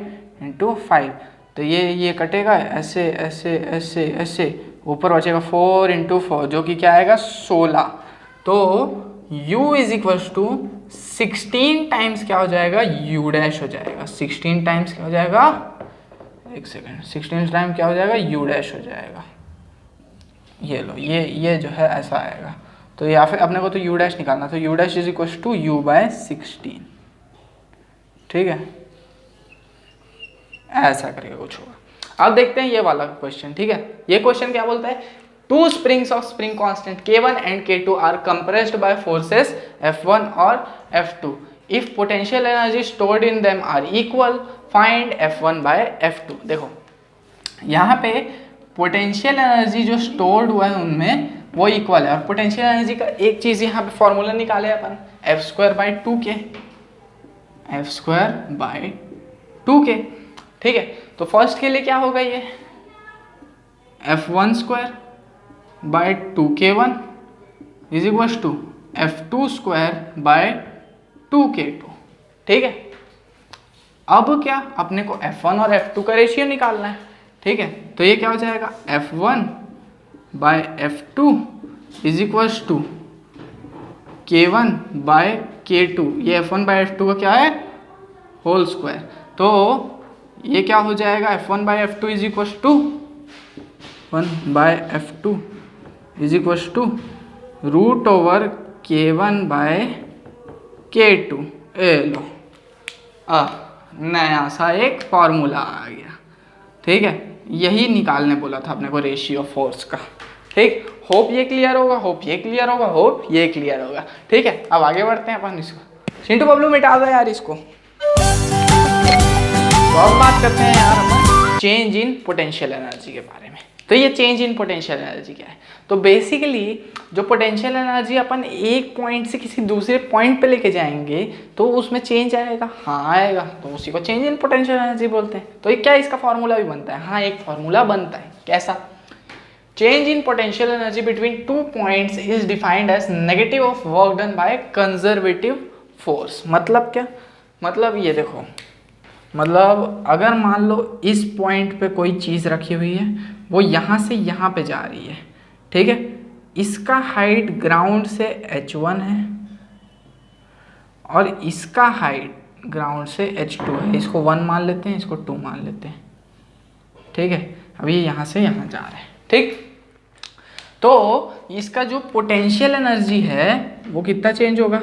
इंटू 5। तो ये कटेगा ऐसे ऐसे ऐसे ऐसे, ऊपर बचेगा 4 इंटू 4 जो कि क्या आएगा 16। तो u is equal to 16 times क्या हो जाएगा, u डैश हो जाएगा। 16 टाइम्स क्या हो जाएगा, एक सेकेंड, 16 टाइम क्या हो जाएगा, u डैश हो जाएगा। ये लो, ये जो है ऐसा आएगा। तो या फिर अपने को तो u डैश निकालना, तो u dash is equal to u by 16। ठीक है, ऐसा करके कुछ होगा। अब देखते हैं ये वाला क्वेश्चन। ठीक है, ये क्वेश्चन क्या बोलता है, two springs of spring constant K1 and K2 are compressed by forces F1 और F2। If potential energy stored in them are equal, find F1 by F2। देखो यहाँ पे पोटेंशियल एनर्जी जो स्टोर्ड हुआ है उनमें वो इक्वल है, और पोटेंशियल एनर्जी का एक चीज यहाँ पे फॉर्मूला निकाले अपन, F²/2K, F²/2K। ठीक है, तो फर्स्ट के लिए क्या होगा, ये F1²/2K1 is equal to F2²/2K2। ठीक है, अब क्या अपने को F1 और F2 का रेशियो निकालना है। ठीक है, तो ये क्या हो जाएगा, F1/F2 is equal to K1/K2। ये F1/F2 का क्या है, होल स्क्वायर। तो ये क्या हो जाएगा, F1/F2 is equal to 1/F2 is equal to √K1/K2। ए लो, नया सा एक फॉर्मूला आ गया। ठीक है, यही निकालने बोला था अपने को रेशियो फोर्स का। ठीक, होप ये क्लियर होगा, होप ये क्लियर होगा, होप ये क्लियर होगा। ठीक है, अब आगे बढ़ते हैं अपन इसको। चिंटू बबलू मिटा दो यार इसको। तो अब बात करते हैं यार अपन चेंज इन पोटेंशियल एनर्जी के बारे में। तो ये चेंज इन पोटेंशियल एनर्जी क्या है? तो बेसिकली जो पोटेंशियल एनर्जी अपन एक पॉइंट से किसी दूसरे पॉइंट पे लेके जाएंगे तो उसमें चेंज आएगा। हाँ आएगा, तो उसी को चेंज इन पोटेंशियल एनर्जी बोलते हैं। तो ये क्या इसका फॉर्मूला भी बनता है? हाँ एक फॉर्मूला बनता है। कैसा? Change in potential energy between two points is defined as negative of work done by conservative force. मतलब क्या? मतलब ये देखो, मतलब अगर मान लो इस पॉइंट पे कोई चीज़ रखी हुई है, वो यहाँ से यहाँ पे जा रही है, ठीक है, इसका हाइट ग्राउंड से h1 है और इसका हाइट ग्राउंड से h2 है। इसको 1 मान लेते हैं, इसको 2 मान लेते हैं, ठीक है। अब ये यहाँ से यहाँ जा रहे हैं, ठीक। तो इसका जो पोटेंशियल एनर्जी है वो कितना चेंज होगा?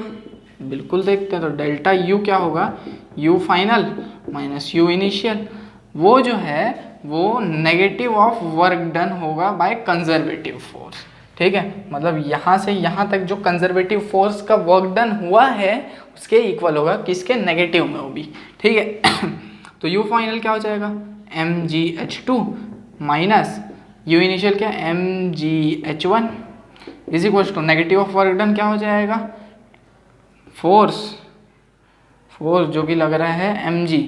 बिल्कुल देखते हैं। तो डेल्टा यू क्या होगा? You final minus U initial. वो जो है वो नेगेटिव ऑफ वर्क डन होगा बाय कंजर्वेटिव फोर्स, ठीक है। मतलब यहाँ से यहाँ तक जो कंजर्वेटिव फोर्स का वर्क डन हुआ है उसके इक्वल होगा किसके? नेगेटिव में वो भी, ठीक है। तो यू फाइनल क्या हो जाएगा? mgh2 माइनस यू इनिशियल क्या? mgh1 is equal to negative of work done क्या हो जाएगा? फोर्स जो कि लग रहा है mg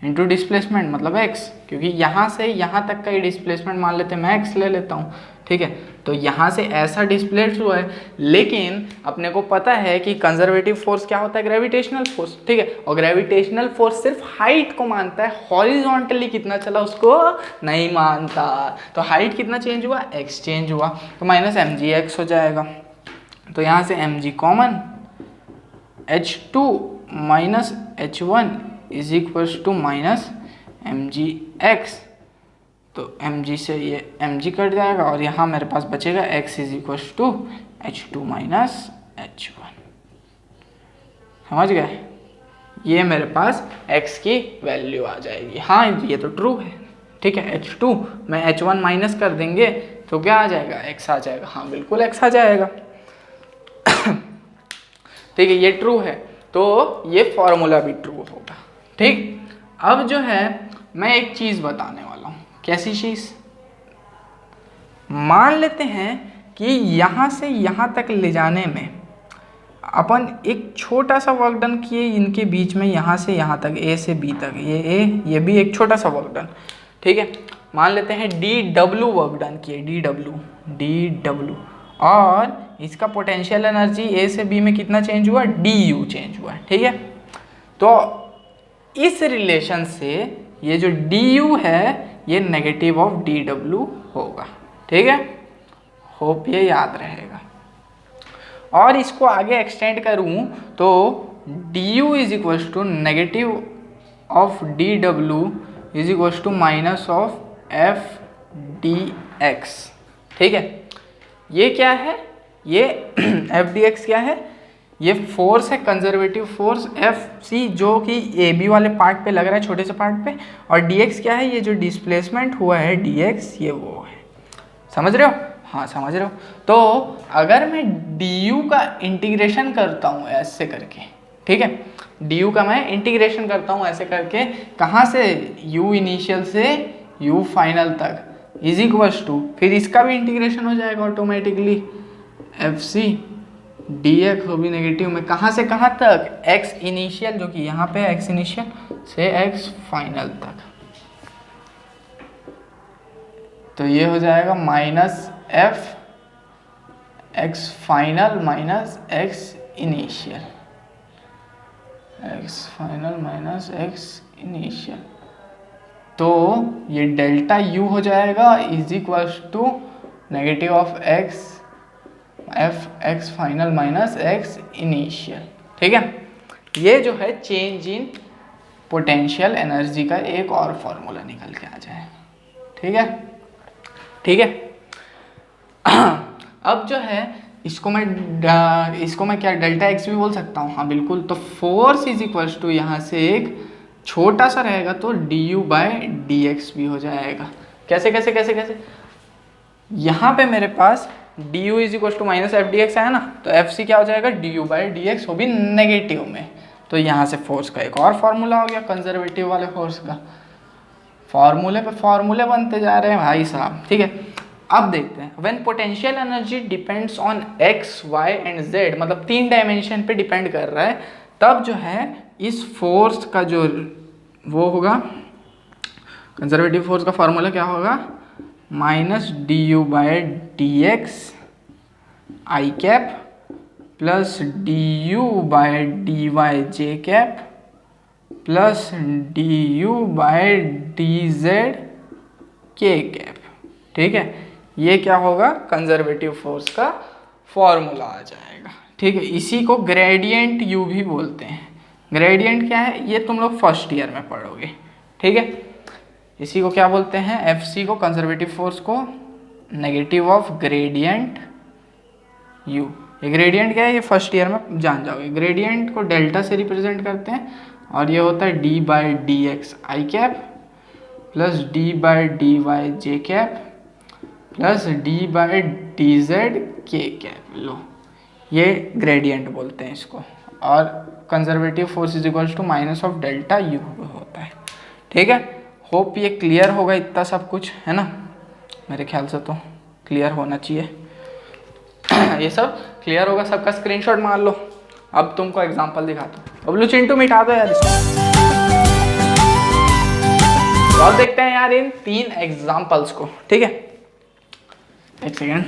इंटू डिस्प्लेसमेंट मतलब x, क्योंकि यहाँ से यहाँ तक का ही डिस्प्लेसमेंट मान लेते हैं, मैं x ले लेता हूँ, ठीक है। तो यहाँ से ऐसा डिस्प्लेस हुआ है, लेकिन अपने को पता है कि कंजर्वेटिव फोर्स क्या होता है? ग्रेविटेशनल फोर्स, ठीक है। और ग्रेविटेशनल फोर्स सिर्फ हाइट को मानता है, हॉरिजॉन्टली कितना चला उसको नहीं मानता। तो हाइट कितना चेंज हुआ? x चेंज हुआ, तो माइनस mgx हो जाएगा। तो यहाँ से mg common, h2 minus h1 is equal to minus mgx। तो mg से ये mg कट जाएगा और यहाँ मेरे पास बचेगा x is equal to h2 minus h1। समझ गए? ये मेरे पास x की वैल्यू आ जाएगी। हाँ ये तो ट्रू है, ठीक है। h2 में h1 माइनस कर देंगे तो क्या आ जाएगा? x आ जाएगा। हाँ बिल्कुल x आ जाएगा, ठीक है। ये ट्रू है तो ये फॉर्मूला भी ट्रू होगा, ठीक। अब जो है मैं एक चीज़ बताने वाला हूँ। कैसी चीज़? मान लेते हैं कि यहाँ से यहाँ तक ले जाने में अपन एक छोटा सा वर्क डन किए इनके बीच में, यहाँ से यहाँ तक, ए से बी तक, ये ए ये भी एक छोटा सा वर्क डन, ठीक है। मान लेते हैं dw वर्क डन किए, dw, और इसका पोटेंशियल एनर्जी ए से बी में कितना चेंज हुआ? du चेंज हुआ, ठीक है। तो इस रिलेशन से ये जो du है ये नेगेटिव ऑफ dw होगा, ठीक है। होप ये याद रहेगा। और इसको आगे एक्सटेंड करूं तो du is equal to negative of dw is equal to minus of f dx, ठीक है। ये क्या है? ये f dx क्या है? ये फोर्स है, कंजर्वेटिव फोर्स Fc जो कि ए बी वाले पार्ट पे लग रहा है, छोटे से पार्ट पे। और dx क्या है? ये जो डिस्प्लेसमेंट हुआ है dx, ये वो है। समझ रहे हो? हाँ समझ रहे हो। तो अगर मैं du का इंटीग्रेशन करता हूँ ऐसे करके, ठीक है, du का मैं इंटीग्रेशन करता हूँ ऐसे करके, कहाँ से? u इनिशियल से u फाइनल तक इज इक्वल टू, फिर इसका भी इंटीग्रेशन हो जाएगा ऑटोमेटिकली, Fc dx वो भी नेगेटिव में, कहाँ से कहाँ तक? x इनिशियल जो कि यहाँ पे x इनिशियल से x फाइनल तक। तो ये हो जाएगा minus f x final minus x initial, x final minus x initial. तो ये डेल्टा u हो जाएगा is equal to negative of x F X final minus X initial, ठीक है। ये जो है चेंज इन पोटेंशियल एनर्जी का एक और फॉर्मूला निकल के आ जाए, ठीक है, ठीक है। अब जो है इसको मैं क्या डेल्टा एक्स भी बोल सकता हूँ? हाँ बिल्कुल। तो फोर्स इज इक्वल टू यहाँ से एक छोटा सा रहेगा तो du बाय डी एक्स भी हो जाएगा। कैसे कैसे कैसे कैसे? यहाँ पे मेरे पास du is equal to minus F D X है ना, तो एफ सी क्या हो जाएगा? du बाई डी एक्स, वो भी नेगेटिव में। तो यहाँ से फोर्स का एक और फॉर्मूला हो गया कंजर्वेटिव वाले फोर्स का। फॉर्मूले पे फॉर्मूले बनते जा रहे हैं भाई साहब, ठीक है। अब देखते हैं, when potential energy depends on X Y and Z, मतलब 3 डायमेंशन पे डिपेंड कर रहा है, तब जो है इस फोर्स का जो वो होगा, कंजर्वेटिव फोर्स का फॉर्मूला क्या होगा, minus D U by D X I cap plus D U by D Y J cap plus D U by D Z K cap, ठीक है। ये क्या होगा, कंजर्वेटिव फोर्स का फॉर्मूला आ जाएगा, ठीक है। इसी को ग्रेडियंट यू भी बोलते हैं। ग्रेडियंट क्या है, ये तुम लोग फर्स्ट ईयर में पढ़ोगे, ठीक है। इसी को क्या बोलते हैं, एफ सी को, कंजर्वेटिव फोर्स को नेगेटिव ऑफ ग्रेडियंट यू। ये ग्रेडियंट क्या है, ये फर्स्ट ईयर में जान जाओगे। ग्रेडियंट को डेल्टा से रिप्रेजेंट करते हैं और ये होता है D by D X I cap plus D by D Y J cap plus D by D Z K cap. लो, ये ग्रेडियंट बोलते हैं इसको, और conservative force is equals to minus of delta U होता है, ठीक है। होप ये क्लियर होगा, इतना सब कुछ है ना, मेरे ख्याल से तो क्लियर होना चाहिए। ये सब क्लियर होगा, सबका स्क्रीनशॉट मार लो। अब तुमको एग्जांपल दिखाता हूँ। बबलू चिंटू मिटा दो यार इसको। तो अब देखते हैं यार इन 3 एग्जांपल्स को, ठीक है। एक सेकेंड,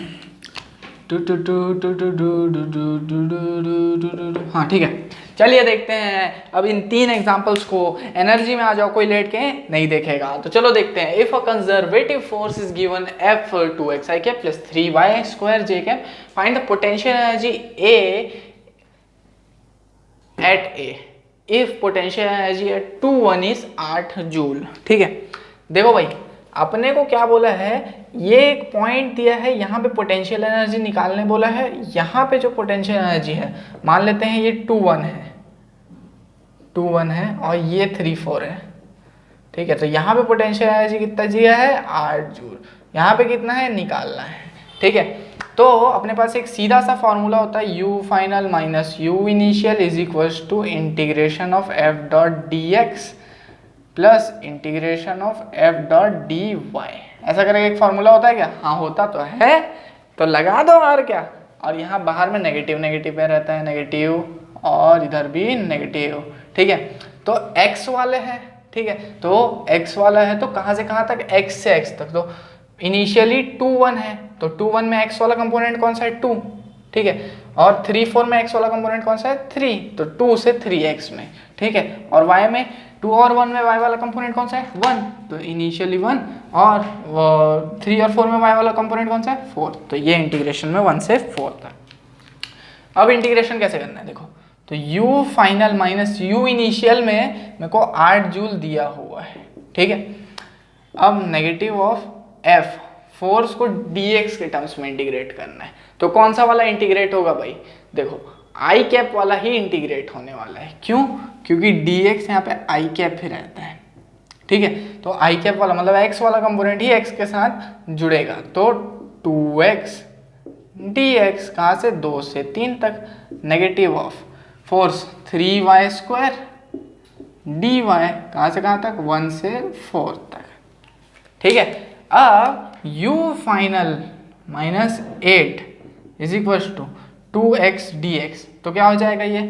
हाँ ठीक है, चलिए देखते हैं अब इन 3 एग्जांपल्स को। एनर्जी में आ जाओ, कोई लेट के नहीं देखेगा। तो चलो देखते हैं। If a conservative force is given F 2x I cap plus 3y square j cap, find the potential energy A at A if potential energy at 2 is 8 joule, ठीक है। देखो भाई, अपने को क्या बोला है, ये एक पॉइंट दिया है, यहाँ पे पोटेंशियल एनर्जी निकालने बोला है। यहाँ पे जो पोटेंशियल एनर्जी है, मान लेते हैं ये 2 1 है और ये 3 4 है, ठीक है। तो यहाँ पे पोटेंशियल एनर्जी कितना दिया है, 8 जूल। यहाँ पे कितना है निकालना है, ठीक है। तो अपने पास एक सीधा सा फॉर्मूला होता है, U final minus U initial is equals to integration of F dot D X plus integration of F dot D Y. ऐसा करके एक फॉर्मूला होता है क्या, हाँ होता तो है, तो लगा दो और क्या। और यहाँ बाहर में नेगेटिव नेगेटिव पे रहता है, नेगेटिव और इधर भी नेगेटिव, ठीक है। तो x वाले हैं, ठीक है। तो x वाला है तो कहाँ से कहाँ तक, x से x तक। तो इनिशियली 2 1 है, तो 2 1 में x वाला कंपोनेंट कौन सा है, 2, ठीक है। और 3 4 में x वाला कंपोनेंट कौन सा है, 3, तो 2 से 3x में, ठीक है। और y में 2 और 1 में y वाला कंपोनेंट कौन सा है, 1, तो इनिशियली 1, और 3 और 4 में y वाला कंपोनेंट कौन सा है, 4। तो ये इंटीग्रेशन में 1 से 4 तक। अब इंटीग्रेशन कैसे करना है, देखो। तो u final minus u initial में मेरे को 8 जूल दिया हुआ है, ठीक है। अब नेगेटिव ऑफ f, फोर्स को dx के टर्म्स में इंटीग्रेट करना है। तो कौन सा वाला इंटीग्रेट होगा भाई, देखो आई कैप वाला ही इंटीग्रेट होने वाला है। क्यों, क्योंकि dx यहाँ पे आई कैप ही रहता है, ठीक है। तो आई कैप वाला मतलब x वाला कंपोनेंट ही x के साथ जुड़ेगा। तो 2x dx कहाँ से, 2 से 3 तक, negative of force 3y square dy कहाँ से कहाँ तक, 1 से 4 तक, ठीक है। अब u final minus 8 is equal to 2x dx, तो क्या हो जाएगा ये,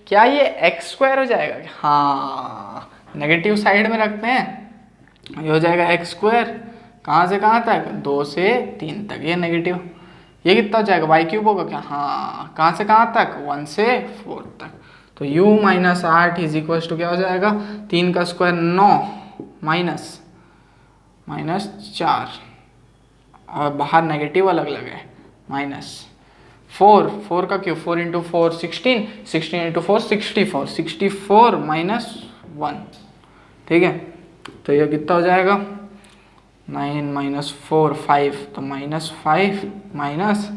क्या ये x स्क्वायर हो जाएगा, हाँ नेगेटिव साइड में रखते हैं, ये हो जाएगा x स्क्वायर कहाँ से कहाँ तक, 2 से 3 तक, ये नेगेटिव। ये कितना हो जाएगा, y क्यूब होगा क्या, हाँ कहाँ से कहाँ तक, 1 से 4 तक। तो u minus 8 is equal to क्या हो जाएगा, 3 का स्क्वायर 9 माइनस 4, और बाहर नेगेटिव अलग अलग है, माइनस 4 का क्यूब, 4 इंटू 4 16, 16 इंटू 4 64, 64 माइनस 1, ठीक है। तो ये कितना हो जाएगा, 9 माइनस 4 5, तो माइनस 5 माइनस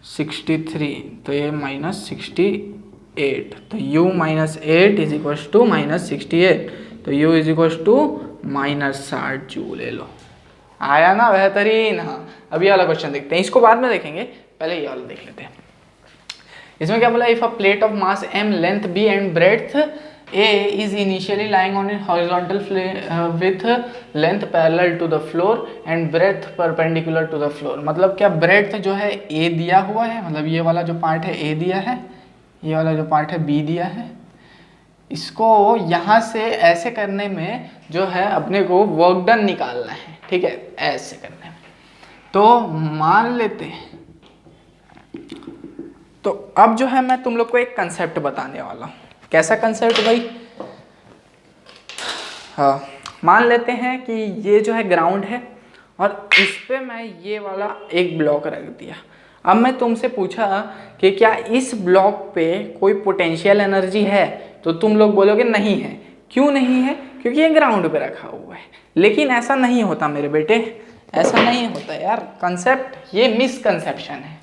63, तो ये माइनस 68। तो u minus 8 is equal to minus 68, तो u is equal to minus 60 joule. ले लो, आया ना, बेहतरीन। हाँ, अभी वाला क्वेश्चन देखते हैं, इसको बाद में देखेंगे, पहले ये वाला देख लेते हैं। इसमें क्या बोला, if a plate of mass m length b and breadth A is initially lying on a horizontal with length parallel to the floor and breadth perpendicular to the floor। मतलब क्या breadth जो है A दिया हुआ है, मतलब ये वाला जो पार्ट है A दिया है, ये वाला जो पार्ट है B दिया है। इसको यहाँ से ऐसे करने में जो है अपने को वर्क डन निकालना है, ठीक है, ऐसे करने में। तो मान लेते हैं, तो अब जो है मैं तुम लोग को एक कंसेप्ट बताने वाला हूँ। कैसा कंसेप्ट भाई? हाँ, मान लेते हैं कि ये जो है ग्राउंड है और इस पे मैं ये वाला एक ब्लॉक रख दिया। अब मैं तुमसे पूछा कि क्या इस ब्लॉक पे कोई पोटेंशियल एनर्जी है, तो तुम लोग बोलोगे नहीं है। क्यों नहीं है? क्योंकि ये ग्राउंड पे रखा हुआ है। लेकिन ऐसा नहीं होता मेरे बेटे, ऐसा नहीं होता यार। कंसेप्ट ये मिसकंसेप्शन है।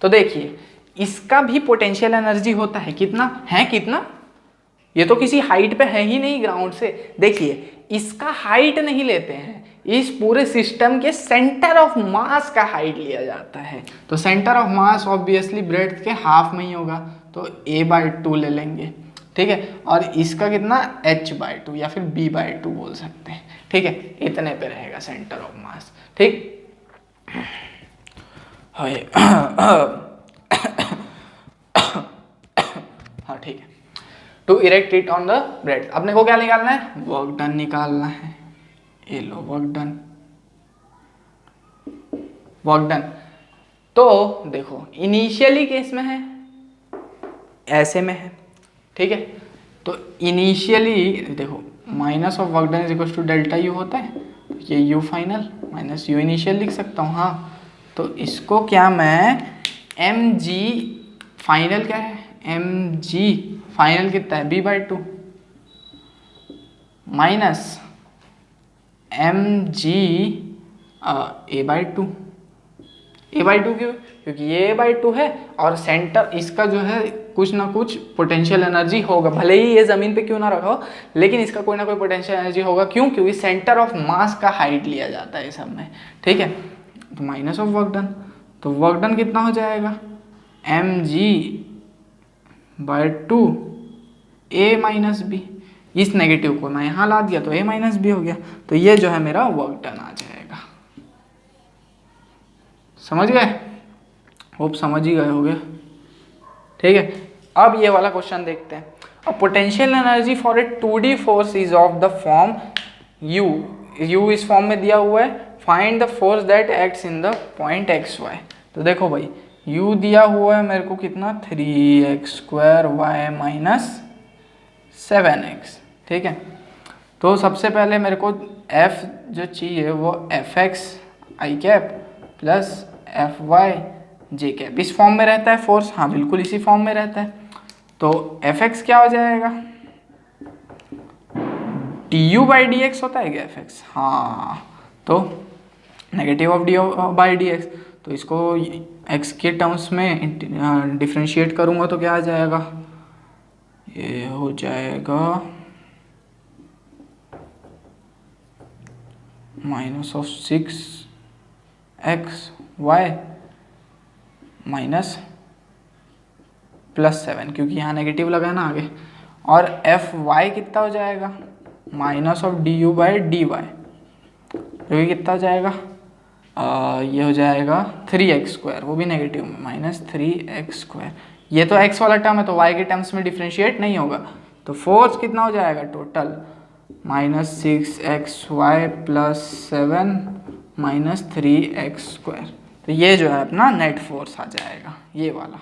तो देखिए, इसका भी पोटेंशियल एनर्जी होता है। कितना है? कितना? ये तो किसी हाइट पे है ही नहीं ग्राउंड से। देखिए, इसका हाइट नहीं लेते हैं, इस पूरे सिस्टम के सेंटर ऑफ मास का हाइट लिया जाता है। तो centre of mass obviously breadth के हाफ में ही होगा, तो a/2 ले लेंगे, ठीक है। और इसका कितना? h/2 या फिर b/2 बोल सकते हैं, ठीक है। इतने पे रहेगा सेंटर ऑफ मास, ठीक। हाँ, ठीक है। To erect it on the bread, अपने को क्या निकालना है? वर्क डन निकालना है। ये लो, वर्क डन, वर्क डन। तो देखो, इनिशियली केस में है, ऐसे में है, ठीक है। तो इनिशियली देखो, minus of work done is equal to delta U होता है, ये U final minus U initial लिख सकता हूँ। हाँ, तो इसको क्या मैं एम जी फाइनल क्या है? एम जी फाइनल कितना है? b/2 minus M G a/2। a/2 क्यों? क्योंकि ये a/2 है और सेंटर इसका जो है कुछ ना कुछ पोटेंशियल एनर्जी होगा, भले ही ये ज़मीन पे क्यों ना रखा हो, लेकिन इसका कोई ना कोई पोटेंशियल एनर्जी होगा। क्यों? क्योंकि सेंटर ऑफ मास का हाइट लिया जाता है सब में, ठीक है। तो माइनस ऑफ वर्क डन, तो वर्क डन कितना हो जाएगा? mg/2 a-b। इस नेगेटिव को मैं यहाँ ला दिया तो a-b हो गया। तो ये जो है मेरा वर्क डन आ जाएगा। समझ गए? होप समझ ही गए होगे, ठीक है। अब ये वाला क्वेश्चन देखते हैं। A potential energy for a 2D force is of the form u इस फॉर्म में दिया हुआ है। Find the force that acts in the point xy। तो देखो भाई, u दिया हुआ है मेरे को कितना? 3x² y माइनस 7x, ठीक है। तो सबसे पहले मेरे को f जो चाहिए वो fx i cap plus fy j cap, इस फॉर्म में रहता है फोर्स। हाँ, बिल्कुल इसी फॉर्म में रहता है। तो fx क्या हो जाएगा? du/dx होता है क्या fx? हाँ, तो नेगेटिव ऑफ du/dx। तो इसको x के टर्म्स में डिफ्रेंशिएट करूँगा तो क्या आ जाएगा? ये हो जाएगा माइनस ऑफ 6xy माइनस +7, क्योंकि यहाँ नेगेटिव लगा है ना आगे। और fy कितना हो जाएगा? माइनस ऑफ du/dy, जो कि कितना हो जाएगा? ये हो जाएगा 3x², वो भी नेगेटिव में, माइनस 3x²। ये तो x वाला टर्म है तो y के टर्म्स में डिफ्रेंशिएट नहीं होगा। तो फोर्स कितना हो जाएगा total? Minus 6xy plus 7 minus 3x²। तो ये जो है अपना नेट फोर्स आ जाएगा, ये वाला।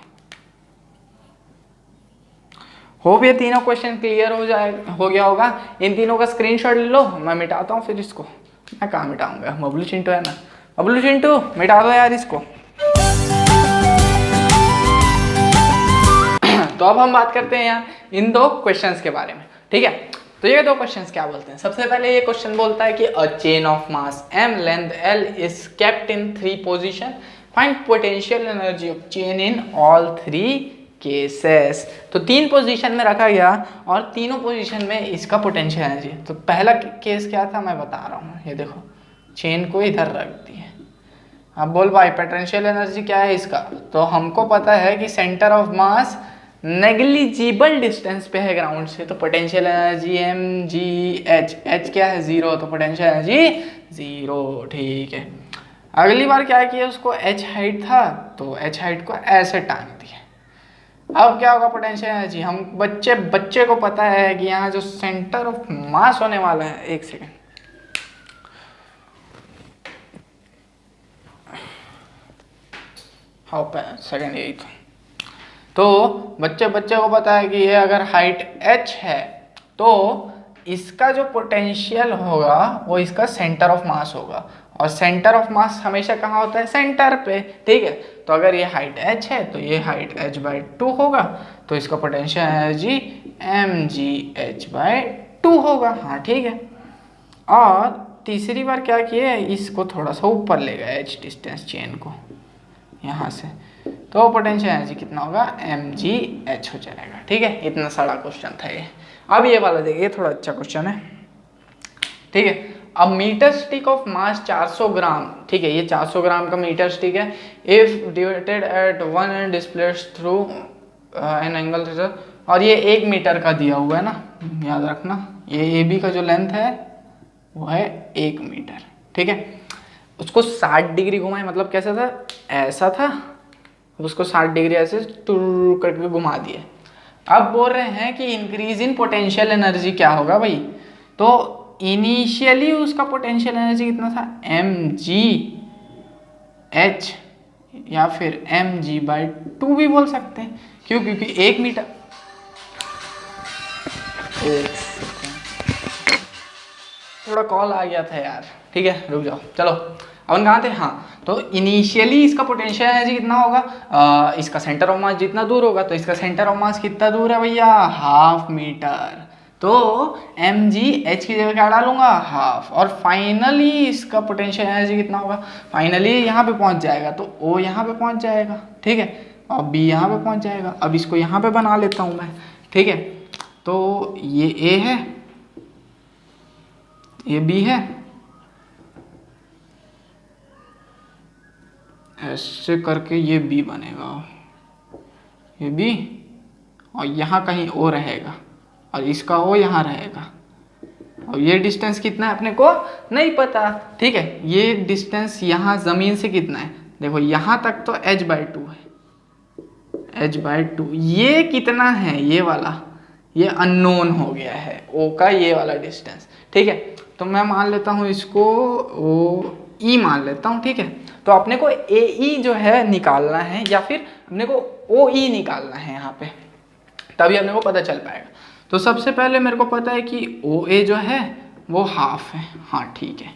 होप ये तीनों क्वेश्चन क्लियर हो गया होगा। इन तीनों का स्क्रीनशॉट ले लो, मैं मिटाता हूँ फिर इसको। मैं कहाँ मिटाऊंगा? बबलू चिंटू है ना, बबलू चिंटू मिटा दो यार इसको। तो अब हम बात करते हैं यार इन दो क्वेश्चंस के बारे में, ठीक है। तो ये दो क्वेश्चंस क्या बोलते हैं? सबसे पहले ये क्वेश्चन बोलता है कि a chain of mass m length l is kept in 3 position, find potential energy of chain in all 3 cases. तो 3 पोजीशन में रखा गया और तीनों पोजीशन में इसका पोटेंशियल एनर्जी। तो पहला केस क्या था मैं बता रहा हूँ, ये देखो, चेन को इधर रख दिए। अब बोल भाई पोटेंशियल एनर्जी क्या है इसका? तो हमको पता है कि centre of mass negligible distance पे है ग्राउंड से, तो potential energy M G H, H क्या है 0, तो पोटेंशियल एनर्जी 0। ठीक है, अगली बार क्या किया, उसको एच हाइट था तो एच हाइट को ऐसे टांग दिया। अब क्या होगा पोटेंशियल एनर्जी, हम बच्चे को पता है कि यहाँ जो सेंटर ऑफ मास होने वाला है, एक सेकेंड, हाँ सेकेंड यही तो बच्चे को पता है कि ये अगर हाइट h है तो इसका जो पोटेंशियल होगा वो इसका सेंटर ऑफ मास होगा, और सेंटर ऑफ मास हमेशा कहाँ होता है, सेंटर पे। ठीक है, तो अगर ये हाइट h है तो ये हाइट h/2 होगा, तो इसका पोटेंशियल एनर्जी mgh/2 होगा। हाँ ठीक है, और तीसरी बार क्या किए, इसको थोड़ा सा ऊपर ले गए h डिस्टेंस चेन को यहाँ से, तो पोटेंशियल एनर्जी कितना होगा, mgh हो जाएगा। ठीक है, इतना सारा क्वेश्चन था ये। अब ये वाला देखिए, थोड़ा अच्छा क्वेश्चन है। ठीक है, अब metre stick of mass 400 gram, ठीक है, ये 400 ग्राम का मीटर स्टिक है, if divided at one and displaced through an angle theta, और ये 1 मीटर का दिया हुआ है ना, याद रखना, ये ए बी का जो लेंथ है वो है 1 मीटर। ठीक है, उसको 60 डिग्री घुमाए, मतलब कैसा था, ऐसा था, उसको 60 डिग्री ऐसे टूर करके घुमा दिए। अब बोल रहे हैं कि इंक्रीज इन पोटेंशियल एनर्जी क्या होगा भाई, तो इनिशियली उसका पोटेंशियल एनर्जी कितना था, mgh या फिर mg/2 भी बोल सकते हैं। क्यों, क्योंकि 1 मीटर, थोड़ा कॉल आ गया था यार। ठीक है, रुक जाओ, चलो अपन कहाँ थे, हाँ, तो इनिशियली इसका पोटेंशियल एनर्जी कितना होगा, इसका सेंटर ऑफ मास जितना दूर होगा, तो इसका सेंटर ऑफ मास कितना दूर है भैया, 1/2 मीटर, तो mgh की जगह क्या डालूंगा, 1/2, और फाइनली इसका पोटेंशियल एनर्जी कितना होगा, फाइनली यहाँ पे पहुँच जाएगा, तो O यहाँ पे पहुँच जाएगा। ठीक है, और B यहाँ पे पहुँच जाएगा। अब इसको यहाँ पे बना लेता हूँ मैं। ठीक है, तो ये A है, ये B है, ऐसे करके ये B बनेगा, ये B, और यहाँ कहीं O रहेगा, और इसका O यहाँ रहेगा, और ये डिस्टेंस कितना है अपने को नहीं पता। ठीक है, ये डिस्टेंस यहाँ ज़मीन से कितना है, देखो यहाँ तक तो h/2 है, h/2, ये कितना है, ये वाला, ये अननोन हो गया है O का ये वाला डिस्टेंस। ठीक है, तो मैं मान लेता हूँ इसको OE मान लेता हूँ। ठीक है, तो अपने को AE जो है निकालना है, या फिर अपने को OE निकालना है यहाँ पे, तभी अपने को पता चल पाएगा। तो सबसे पहले मेरे को पता है कि OA जो है वो 1/2 है। हाँ ठीक है,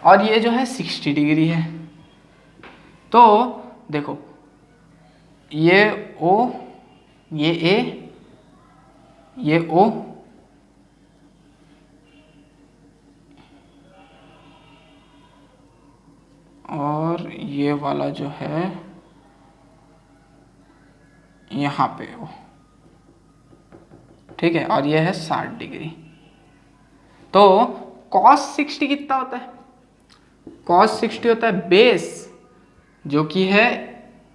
और ये जो है 60 डिग्री है, तो देखो ये O, ये A, ये O, और ये वाला जो है यहाँ पे O। ठीक है, और ये है 60 डिग्री, तो cos 60 कितना होता है, cos 60 होता है बेस जो कि है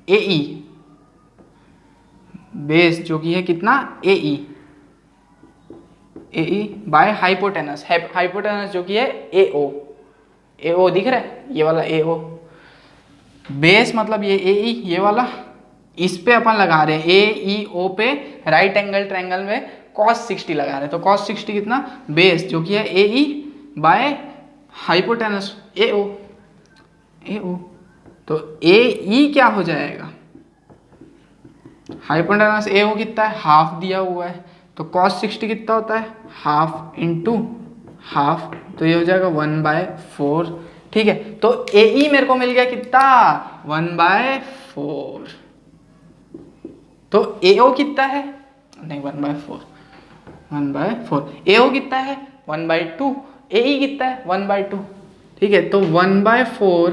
AE, बेस जो कि है कितना AE, AE by hypotenuse, hypotenuse जो कि है AO, AO दिख रहा है, ये वाला AO, बेस मतलब ये AE, ये वाला, इस पे अपन लगा रहे हैं AEO पे राइट एंगल ट्रायंगल में cos 60 लगा रहे हैं, तो cos 60 कितना, बेस जो कि है AE बाय हाइपोटेनस AO, तो AE क्या हो जाएगा, हाइपोटेनस AO कितना है, 1/2 दिया हुआ है, तो cos 60 कितना होता है, 1/2 इंटू 1/2, तो ये हो जाएगा 1/4। ठीक है, तो AE मेरे को मिल गया कितना, 1/4, तो AO कितना है, नहीं 1/4, 1/4, AO कितना है 1/2, AE कितना है 1/2। ठीक है, तो 1/4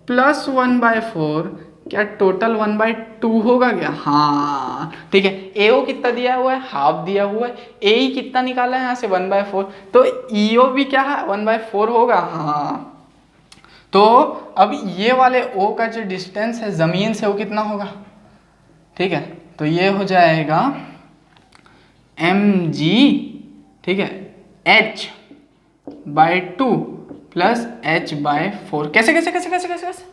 प्लस 1/4 क्या टोटल 1/2 होगा क्या, हाँ ठीक है। AO कितना दिया हुआ है, 1/2 दिया हुआ है, AE कितना निकाला है यहाँ से 1/4, तो EO भी क्या है 1/4 होगा, हाँ। तो अब ये वाले O का जो डिस्टेंस है ज़मीन से वो कितना होगा, ठीक है, तो ये हो जाएगा mg, ठीक है, h/2 प्लस h/4। कैसे कैसे कैसे कैसे कैसे कैसे,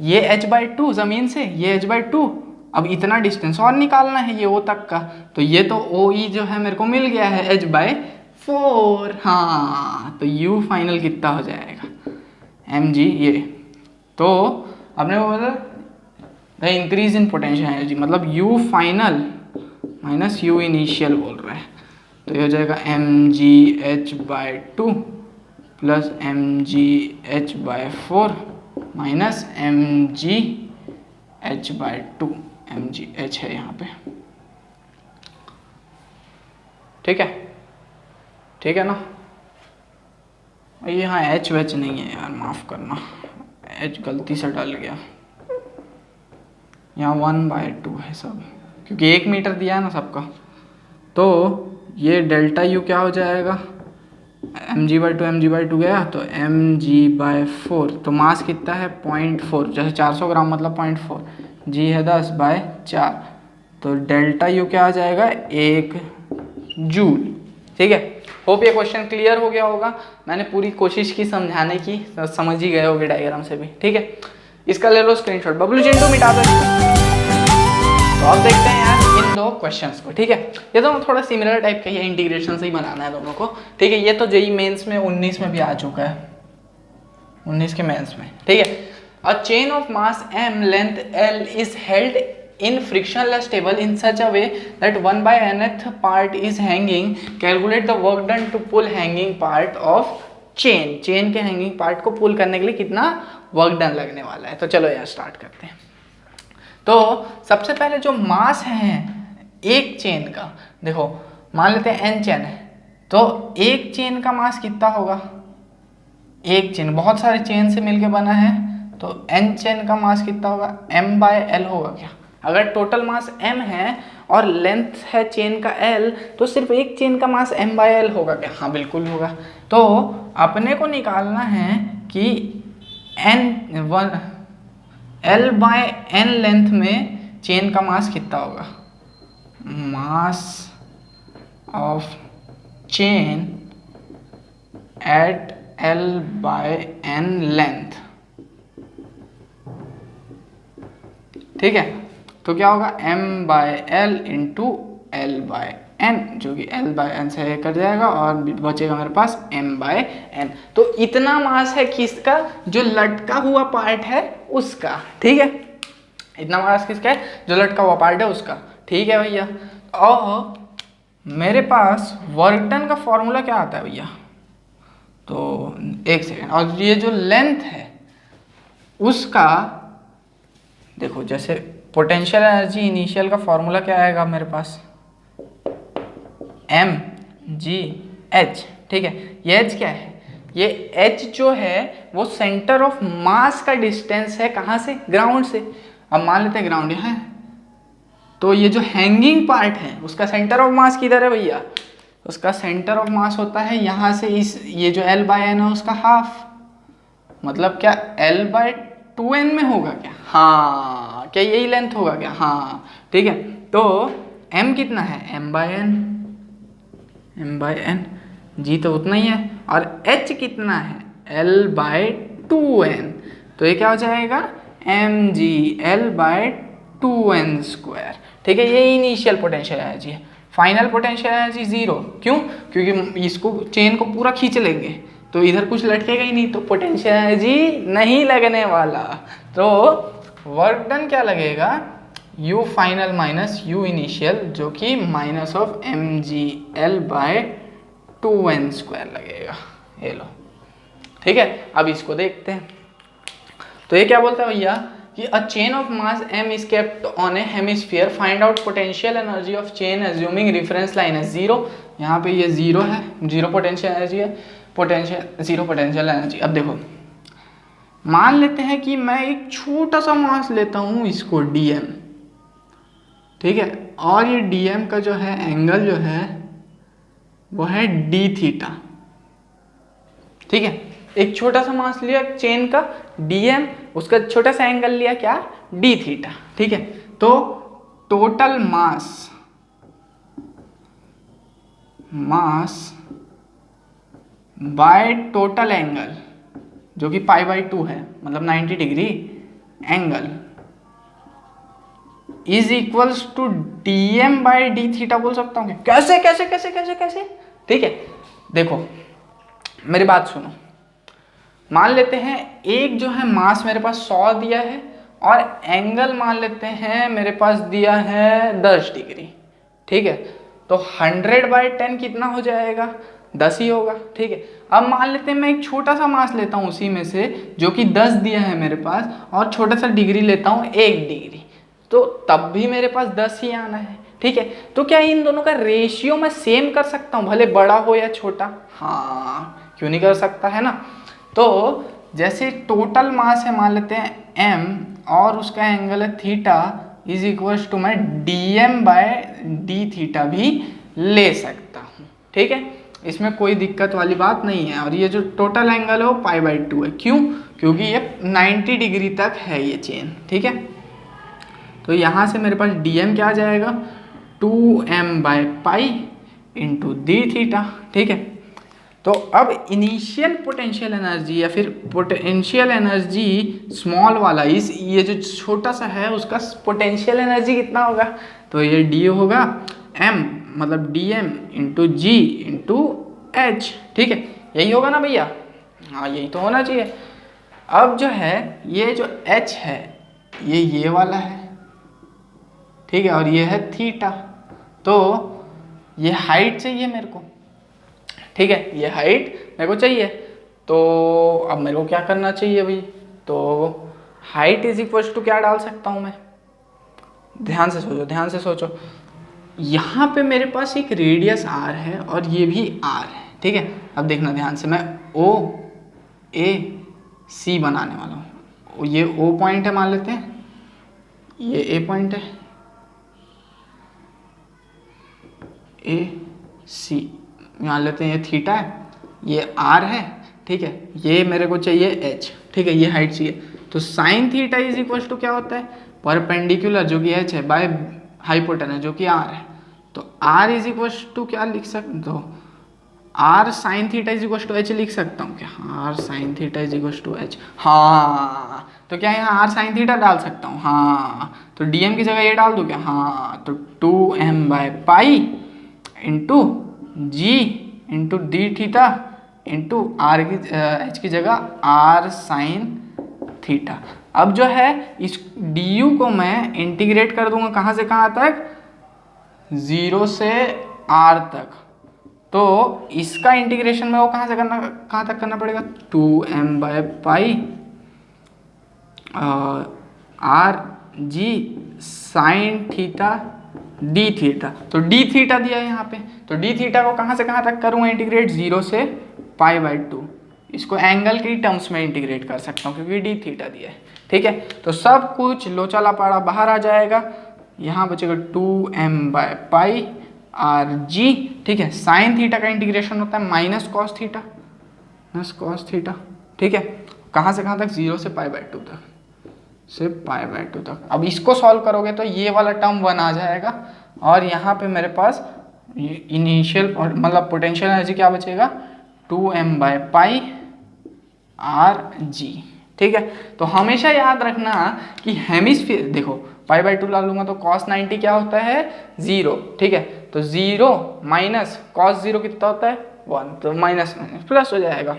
ये h/2 जमीन से, ये h/2, अब इतना डिस्टेंस और निकालना है ये O तक का, तो ये तो OE जो है मेरे को मिल गया है h/4। हाँ, तो U फाइनल कितना हो जाएगा mg ये। तो आपने वो बोला the increase in potential energy, मतलब U final minus U initial बोल रहा है, तो ये हो जाएगा mg h/2 plus mg h/4 minus mg h/2, mg h है यहाँ पे, ठीक है, ठीक है ना। यहाँ h वेच नहीं है यार, माफ़ करना, h गलती से डाल गया, यहाँ 1/2 है सब, क्योंकि 1 मीटर दिया है ना सबका। तो ये डेल्टा यू क्या हो जाएगा, mg/2 गया, तो mg/4, तो मास कितना है 0.4, जैसे 400 ग्राम मतलब 0.4, g है 10/4, तो डेल्टा यू क्या आ जाएगा 1 जूल। ठीक है, होप ये क्वेश्चन क्लियर हो गया होगा, मैंने पूरी कोशिश की समझाने की, समझ ही गए होगे डायग्राम से भी। ठीक है, इसका ले लो स्क्रीनशॉट, बबलू चिंटू मिटा दो। तो अब देखते हैं यार इन दो क्वेश्चंस को। ठीक है, ये दोनों थोड़ा सिमिलर टाइप का है, इंटीग्रेशन से ही बनाना है दोनों को। ठीक है, ये तो जेई मेंस में 19 में भी आ चुका है, 19 के मेंस में। ठीक है, a chain of mass m length l is held in frictionless table in such a way that 1/nth part is hanging. Calculate the work done to pull hanging part of chain. Chain के hanging part को पुल करने के लिए कितना work done लगने वाला है। तो चलो यार स्टार्ट करते हैं। तो सबसे पहले जो मास है एक चेन का, देखो मान लेते हैं n चेन है, तो एक चेन का मास कितना होगा, एक चेन बहुत सारे चेन से मिलके बना है, तो n चेन का मास कितना होगा, m/l होगा क्या। अगर टोटल मास m है और लेंथ है चेन का l, तो सिर्फ एक चेन का मास m/l होगा क्या, हाँ बिल्कुल होगा। तो अपने को निकालना है कि l/n लेंथ में चेन का मास कितना होगा, mass of chain at l/n length. ठीक है, तो क्या होगा m/l इंटू l/n, जो कि l/n से कट जाएगा और बचेगा मेरे पास m/n। तो इतना मास है किसका, जो लटका हुआ पार्ट है उसका। ठीक है, इतना मास किसका है, जो लटका हुआ पार्ट है उसका। ठीक है भैया, और मेरे पास वर्क डन का फॉर्मूला क्या आता है भैया, तो एक सेकेंड, और ये जो लेंथ है उसका देखो, जैसे पोटेंशियल एनर्जी इनिशियल का फॉर्मूला क्या आएगा मेरे पास, mgh। ठीक है, ये h क्या है, ये h जो है वो सेंटर ऑफ मास का डिस्टेंस है, कहाँ से, ग्राउंड से। अब मान लेते हैं ग्राउंड यहाँ है, तो ये जो हैंगिंग पार्ट है उसका सेंटर ऑफ मास किधर है भैया, उसका सेंटर ऑफ मास होता है यहाँ से, इस ये जो l/n है उसका हाफ, मतलब क्या l/2n में होगा क्या, हाँ क्या यही लेंथ होगा क्या, हाँ ठीक है। तो m कितना है, m/n, g तो उतना ही है, और h कितना है, l/2n, तो ये क्या हो जाएगा mg l/2n स्क्वायर। ठीक है, ये इनिशियल पोटेंशियल एनर्जी है। फाइनल पोटेंशियल एनर्जी 0, क्यों, क्योंकि इसको चेन को पूरा खींच लेंगे तो इधर कुछ लटकेगा ही नहीं, तो पोटेंशियल एनर्जी नहीं लगने वाला। तो वर्क डन क्या लगेगा, u final minus u initial, जो कि minus of mg l/2n square लगेगा। ये लो, ठीक है। अब इसको देखते हैं, तो ये क्या बोलता है भैया कि a chain of mass m is kept on A hemisphere, find out potential energy of chain assuming reference line है 0। यहाँ पे ये 0 है, 0 पोटेंशियल एनर्जी है, पोटेंशियल 0 पोटेंशियल एनर्जी। अब देखो मान लेते हैं कि मैं एक छोटा सा मास लेता हूँ, इसको dm, ठीक है, और ये dm का जो है एंगल जो है वो है d थीटा। ठीक है, एक छोटा सा मास लिया चेन का dm, उसका छोटा सा एंगल लिया क्या, d थीटा। ठीक है, तो total mass by total angle जो कि π/2 है, मतलब 90 degree angle, is equals to dm/d theta बोल सकता हूँ। कैसे कैसे कैसे कैसे कैसे? ठीक है, देखो मेरी बात सुनो। मान लेते हैं एक जो है मास मेरे पास 100 दिया है और एंगल मान लेते हैं मेरे पास दिया है 10 डिग्री। ठीक है, तो 100/10 कितना हो जाएगा? 10 ही होगा। ठीक है, अब मान लेते हैं मैं एक छोटा सा मास लेता हूँ उसी में से जो कि 10 दिया है मेरे पास, और छोटा सा डिग्री लेता हूँ 1 डिग्री, तो तब भी मेरे पास 10 ही आना है। ठीक है, तो क्या इन दोनों का रेशियो मैं सेम कर सकता हूँ, भले बड़ा हो या छोटा? हाँ, क्यों नहीं कर सकता, है ना। तो जैसे टोटल मास है मान लेते हैं m और उसका एंगल है थीटा, इज इक्वल्स टू मैं dm/d थीटा भी ले सकता हूँ। ठीक है, इसमें कोई दिक्कत वाली बात नहीं है। और ये जो टोटल एंगल है वो π/2 है। क्यों? क्योंकि ये 90 डिग्री तक है ये चेन। ठीक है, तो यहाँ से मेरे पास dm क्या आ जाएगा? 2m/π into D theta. ठीक है, तो अब इनिशियल पोटेंशियल एनर्जी या फिर पोटेंशियल एनर्जी स्मॉल वाला, इस ये जो छोटा सा है उसका पोटेंशियल एनर्जी कितना होगा? तो ये डी होगा m, मतलब dm into G into H. ठीक है, यही होगा ना भैया? हाँ, यही तो होना चाहिए। अब जो है ये जो h है ये वाला है। ठीक है, और ये है थीटा, तो ये हाइट चाहिए मेरे को। ठीक है, ये हाइट मेरे को चाहिए, तो अब मेरे को क्या करना चाहिए भाई? तो हाइट इज इक्वल टू क्या डाल सकता हूँ मैं? ध्यान से सोचो, ध्यान से सोचो। यहाँ पे मेरे पास एक रेडियस r है और ये भी r है। ठीक है, अब देखना ध्यान से, मैं OAC बनाने वाला हूँ। ये O पॉइंट है मान लेते हैं, ये A पॉइंट है, AC मान लेते हैं, ये थीटा है, ये r है। ठीक है, ये मेरे को चाहिए h। ठीक है, ये हाइट चाहिए, तो sine theta is equal to क्या होता है? परपेंडिकुलर जो कि h है बाय हाइपोटेनस जो कि r है। तो r इज इक्वल टू क्या लिख सकते? तो r sine theta is equal to h लिख सकता हूँ क्या? r sine theta is equal to h। हाँ, तो क्या यहाँ r साइन थीटा डाल सकता हूँ? हाँ, तो dm की जगह ये डाल दूँ क्या? हाँ, तो 2m/π into G into D theta into H की जगह r साइन थीटा। अब जो है इस du को मैं इंटीग्रेट कर दूंगा कहाँ से कहाँ तक? 0 से r तक। तो इसका इंटीग्रेशन में वो कहाँ से करना, कहाँ तक करना पड़ेगा? 2m/π r g sine theta D theta. तो डी थीटा दिया है यहाँ पे, तो डी थीटा को कहाँ से कहाँ तक करूँगा इंटीग्रेट? 0 से π/2। इसको एंगल के टर्म्स में इंटीग्रेट कर सकता हूँ क्योंकि डी थीटा दिया है। ठीक है, तो सब कुछ लोचा लापाड़ा बाहर आ जाएगा, यहाँ बचेगा 2m/π rg। ठीक है, साइन थीटा का इंटीग्रेशन होता है माइनस कॉस थीटा। ठीक है, कहाँ से कहाँ तक? 0 से π/2 तक, से π/2 तक। अब इसको सॉल्व करोगे तो ये वाला टर्म 1 आ जाएगा, और यहाँ पे मेरे पास इनिशियल मतलब पोटेंशियल एनर्जी क्या बचेगा? 2m/π rg। ठीक है, तो हमेशा याद रखना कि हेमिस्फीयर, देखो π/2 ला लूंगा तो cos 90 क्या होता है? 0। ठीक है, तो 0 माइनस cos 0 कितना होता है? 1, तो माइनस प्लस हो जाएगा।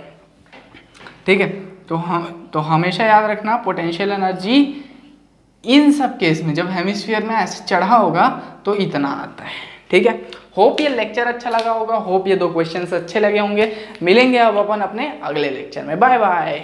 ठीक है, तो हमेशा याद रखना पोटेंशियल एनर्जी इन सब केस में जब हेमिस्फीयर में ऐसे चढ़ा होगा तो इतना आता है। ठीक है, होप ये लेक्चर अच्छा लगा होगा, होप ये 2 क्वेश्चंस अच्छे लगे होंगे। मिलेंगे अब अपन अपने अगले लेक्चर में। Bye bye.